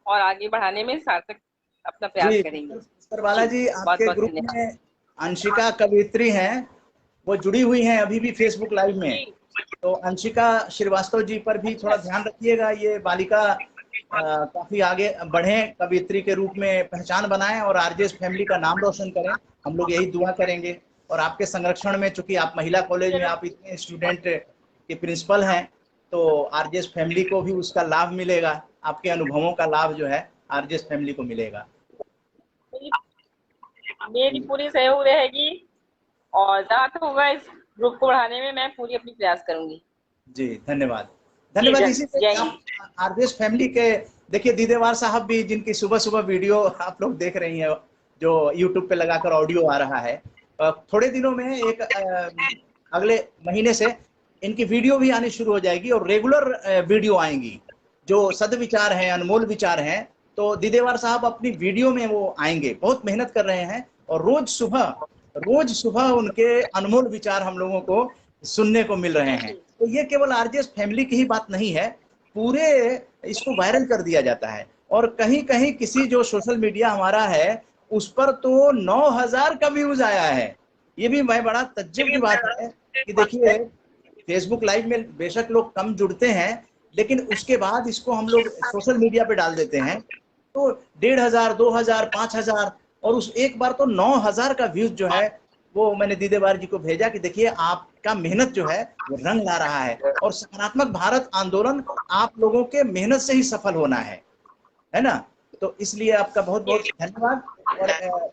और आगे बढ़ाने में सार्थक अपना प्रयास करेंगे। सर बालाजी, आपके ग्रुप में अंशिका कवित्री हैं, वो जुड़ी हुई हैं अभी भी फेसबुक लाइव में। तो अंशिका श्रीवास्तव जी पर भी थोड़ा ध्यान रखिएगा। ये बालिका काफी आगे बढ़े, कवित्री के रूप में पहचान बनाएं और आरजेएस फैमिली का नाम रोशन करें। हम लोग यही दुआ करेंगे। और आपके संरक्षण में, चूंकि आप महिला कॉलेज में आप इतने स्टूडेंट के प्रिंसिपल हैं, तो आरजेएस फैमिली को भी उसका लाभ मिलेगा। आपके अनुभवों का लाभ जो है आरजेएस फैमिली को मिलेगा। मेरी पूरी सहयोग रहेगी और जहाँ तक होगा इस ग्रुप को बढ़ाने में मैं पूरी अपनी प्रयास करूंगी। जी धन्यवाद, धन्यवाद। इसी से आरजेएस फैमिली के देखिए दीदेवार साहब भी, जिनकी सुबह सुबह वीडियो आप लोग देख रही हैं, जो यूट्यूब पे लगाकर ऑडियो आ रहा है, थोड़े दिनों में एक अगले महीने से इनकी वीडियो भी आनी शुरू हो जाएगी और रेगुलर वीडियो आएंगी जो सदविचार हैं, अनमोल विचार हैं। तो दीदेवार साहब अपनी वीडियो में वो आएंगे, बहुत मेहनत कर रहे हैं और रोज सुबह उनके अनमोल विचार हम लोगों को सुनने को मिल रहे हैं। तो ये केवल आरजेएस फैमिली की ही बात नहीं है, पूरे इसको वायरल कर दिया जाता है। और कहीं कहीं किसी जो सोशल मीडिया हमारा है उस पर तो 9000 का व्यूज आया है। ये भी मैं बड़ा तज्जुब की बात है कि देखिए फेसबुक लाइव में बेशक लोग कम जुड़ते हैं, लेकिन उसके बाद इसको हम लोग सोशल मीडिया पे डाल देते हैं तो 1500, 2000, 5000 और उस एक बार तो 9000 का व्यूज जो है वो मैंने दीदेवार जी को भेजा कि देखिए आपका मेहनत जो है वो रंग ला रहा है और सकारात्मक भारत आंदोलन आप लोगों के मेहनत से ही सफल होना है ना। तो इसलिए आपका बहुत बहुत धन्यवाद। और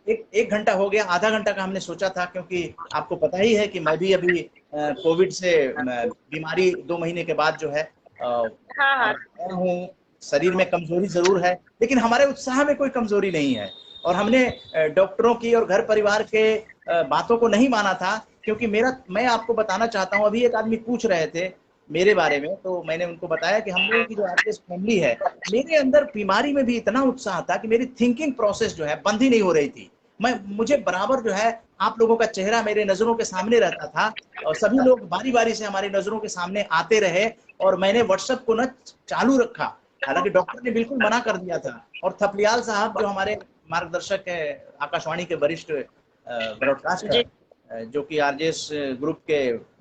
एक घंटा हो गया, आधा घंटा का हमने सोचा था, क्योंकि आपको पता ही है कि मैं भी अभी कोविड से बीमारी 2 महीने के बाद जो है हूँ। शरीर में कमजोरी जरूर है, लेकिन हमारे उत्साह में कोई कमजोरी नहीं है। और हमने डॉक्टरों की और घर परिवार के बातों को नहीं माना था, क्योंकि मैं आपको बताना चाहता हूँ, अभी एक आदमी पूछ रहे थे मेरे बारे में, तो मैंने उनको बताया कि हम लोगों की जो आर्टिस्ट फैमिली है, मेरे अंदर बीमारी में भी इतना उत्साह था कि मेरी थिंकिंग प्रोसेस जो है बंद ही नहीं हो रही थी। मुझे बराबर जो है आप लोगों का चेहरा मेरे नजरों के सामने रहता था, और सभी लोग बारी बारी से हमारी नजरों के सामने आते रहे, और मैंने व्हाट्सएप को न चालू रखा। हालांकि डॉक्टर ने बिल्कुल मना कर दिया था, और थपलियाल साहब जो हमारे मार्गदर्शक है, आकाशवाणी के वरिष्ठ ब्रॉडकास्टर, जो कि आरजेएस ग्रुप के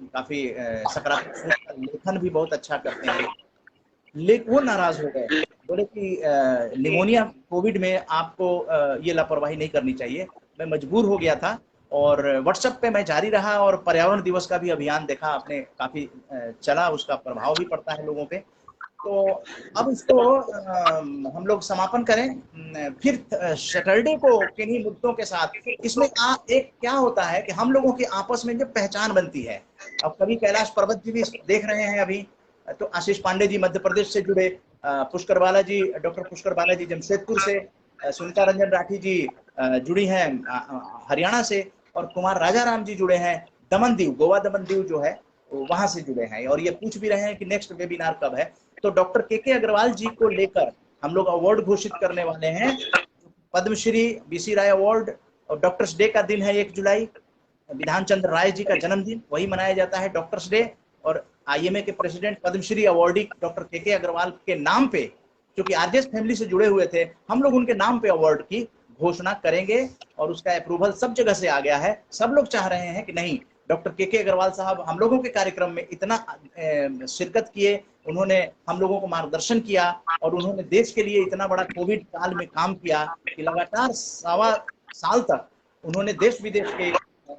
काफी सकारात्मक लेखन भी बहुत अच्छा करते हैं, लेकिन वो नाराज हो गए, बोले कि निमोनिया कोविड में आपको ये लापरवाही नहीं करनी चाहिए। मैं मजबूर हो गया था, और व्हाट्सएप पे मैं जारी रहा, और पर्यावरण दिवस का भी अभियान देखा आपने, काफी चला, उसका प्रभाव भी पड़ता है लोगों पे। तो अब इसको हम लोग समापन करें, फिर सैटरडे को किन्हीं मुद्दों के साथ। इसमें एक क्या होता है कि हम लोगों की आपस में जो पहचान बनती है, अब कभी कैलाश पर्वत जी भी देख रहे हैं अभी, तो आशीष पांडे जी मध्य प्रदेश से जुड़े, पुष्कर बालाजी, डॉक्टर पुष्कर बालाजी जमशेदपुर से, सुनीता रंजन राठी जी जुड़ी हैं हरियाणा से, और कुमार राजाराम जी जुड़े हैं दमन दीव, गोवा दमन दीव जो है वहां से जुड़े हैं, और ये पूछ भी रहे हैं कि नेक्स्ट वेबिनार कब है। तो डॉक्टर के अग्रवाल जी को लेकर हम लोग अवार्ड घोषित करने वाले हैं, पद्मश्री बीसी राय अवार्ड, और डॉक्टर्स डे का दिन है 1 जुलाई, विधान चंद्र राय जी का जन्मदिन, वही मनाया जाता है डॉक्टर्स डे। और आईएमए के प्रेसिडेंट पद्मश्री अवार्डी डॉक्टर के अग्रवाल के नाम पे, क्योंकि आरजेएस फैमिली से जुड़े हुए थे, हम लोग उनके नाम पे अवार्ड की घोषणा करेंगे, और उसका अप्रूवल सब जगह से आ गया है। सब लोग चाह रहे हैं कि नहीं, डॉक्टर के अग्रवाल साहब हम लोगों के कार्यक्रम में इतना शिरकत किए, उन्होंने हम लोगों को मार्गदर्शन किया, और उन्होंने देश के लिए इतना बड़ा कोविड काल में काम किया कि लगातार 1.25 साल तक उन्होंने देश विदेश के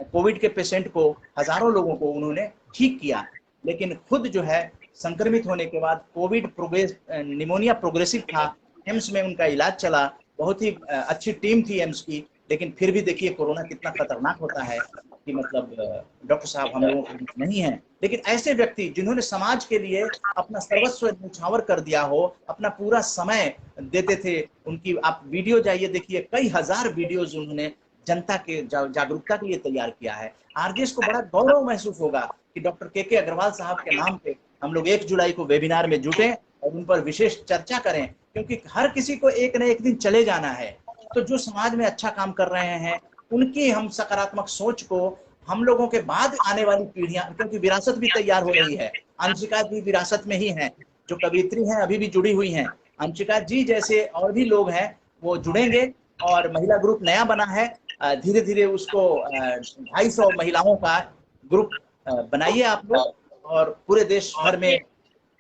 कोविड के पेशेंट को, हजारों लोगों को उन्होंने ठीक किया। लेकिन खुद जो है संक्रमित होने के बाद कोविड निमोनिया प्रोग्रेसिव था, एम्स में उनका इलाज चला, बहुत ही अच्छी टीम थी एम्स की, लेकिन फिर भी देखिए कोरोना कितना खतरनाक होता है कि मतलब डॉक्टर साहब हम लोगों के बीच नहीं है। लेकिन ऐसे व्यक्ति जिन्होंने समाज के लिए अपना सर्वस्व न्यौछावर कर दिया हो, अपना पूरा समय देते थे, उनकी आप वीडियो जाइए देखिए, कई हजार वीडियोज उन्होंने जनता के जागरूकता के लिए तैयार किया है। आरजेएस को बड़ा गौरव महसूस होगा कि डॉक्टर के अग्रवाल साहब के नाम पे हम लोग 1 जुलाई को वेबिनार में जुटे और उन पर विशेष चर्चा करें, क्योंकि हर किसी को एक न एक दिन चले जाना है। तो जो समाज में अच्छा काम कर रहे हैं उनकी हम सकारात्मक सोच को हम लोगों के बाद आने वाली पीढ़ियां, क्योंकि विरासत भी तैयार हो रही है, अंशिका भी विरासत में ही है, जो कवियत्री हैं अभी भी जुड़ी हुई हैं, अंशिका जी जैसे और भी लोग हैं वो जुड़ेंगे, और महिला ग्रुप नया बना है, धीरे धीरे उसको 250 महिलाओं का ग्रुप बनाइए आप लोग, और पूरे देश भर में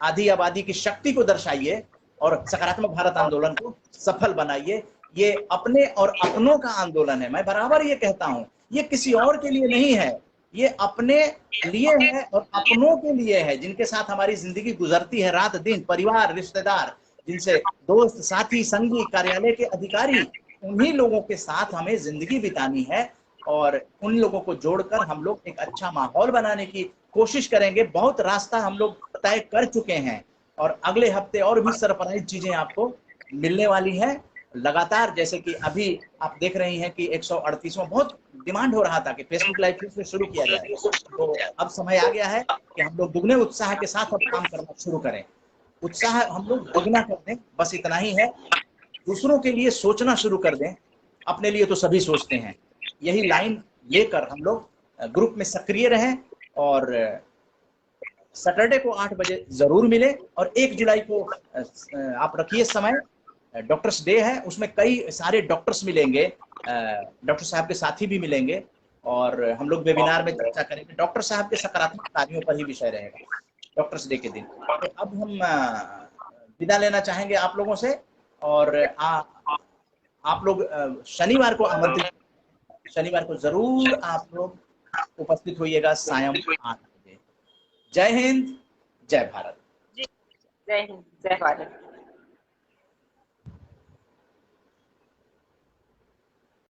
आधी आबादी की शक्ति को दर्शाइए, और सकारात्मक भारत आंदोलन को सफल बनाइए। ये अपने और अपनों का आंदोलन है, मैं बराबर ये कहता हूँ, ये किसी और के लिए नहीं है, ये अपने लिए है और अपनों के लिए है, जिनके साथ हमारी जिंदगी गुजरती है रात दिन, परिवार, रिश्तेदार, जिनसे दोस्त, साथी, संगी, कार्यालय के अधिकारी, उन्हीं लोगों के साथ हमें जिंदगी बितानी है, और उन लोगों को जोड़कर हम लोग एक अच्छा माहौल बनाने की कोशिश करेंगे। बहुत रास्ता हम लोग तय कर चुके हैं, और अगले हफ्ते और भी सरप्राइज चीजें आपको मिलने वाली है लगातार। जैसे कि अभी आप देख रही हैं कि 138वां बहुत डिमांड हो रहा था कि फेसबुक लाइव फिर से शुरू किया जाए, तो अब समय आ गया है कि हम लोग दुगने उत्साह के साथ अब काम करना शुरू करें। उत्साह हम लोग दोगुना कर दें, बस इतना ही है। दूसरों के लिए सोचना शुरू कर दें, अपने लिए तो सभी सोचते हैं। यही लाइन लेकर हम लोग ग्रुप में सक्रिय रहें, और सैटरडे को 8 बजे जरूर मिले, और 1 जुलाई को आप रखिए समय, डॉक्टर्स डे है, उसमें कई सारे डॉक्टर्स मिलेंगे, डॉक्टर साहब के साथी भी मिलेंगे, और हम लोग वेबिनार में चर्चा करेंगे। डॉक्टर साहब के सकारात्मक कार्यों पर ही विषय रहेगा डॉक्टर्स डे के दिन। तो अब हम विदा लेना चाहेंगे आप लोगों से, और आप लोग शनिवार को आमंत्रित, शनिवार को जरूर आप लोग उपस्थित होइएगा सायं 8 बजे। जय हिंद, जय भारत। जय हिंद, जय भारत।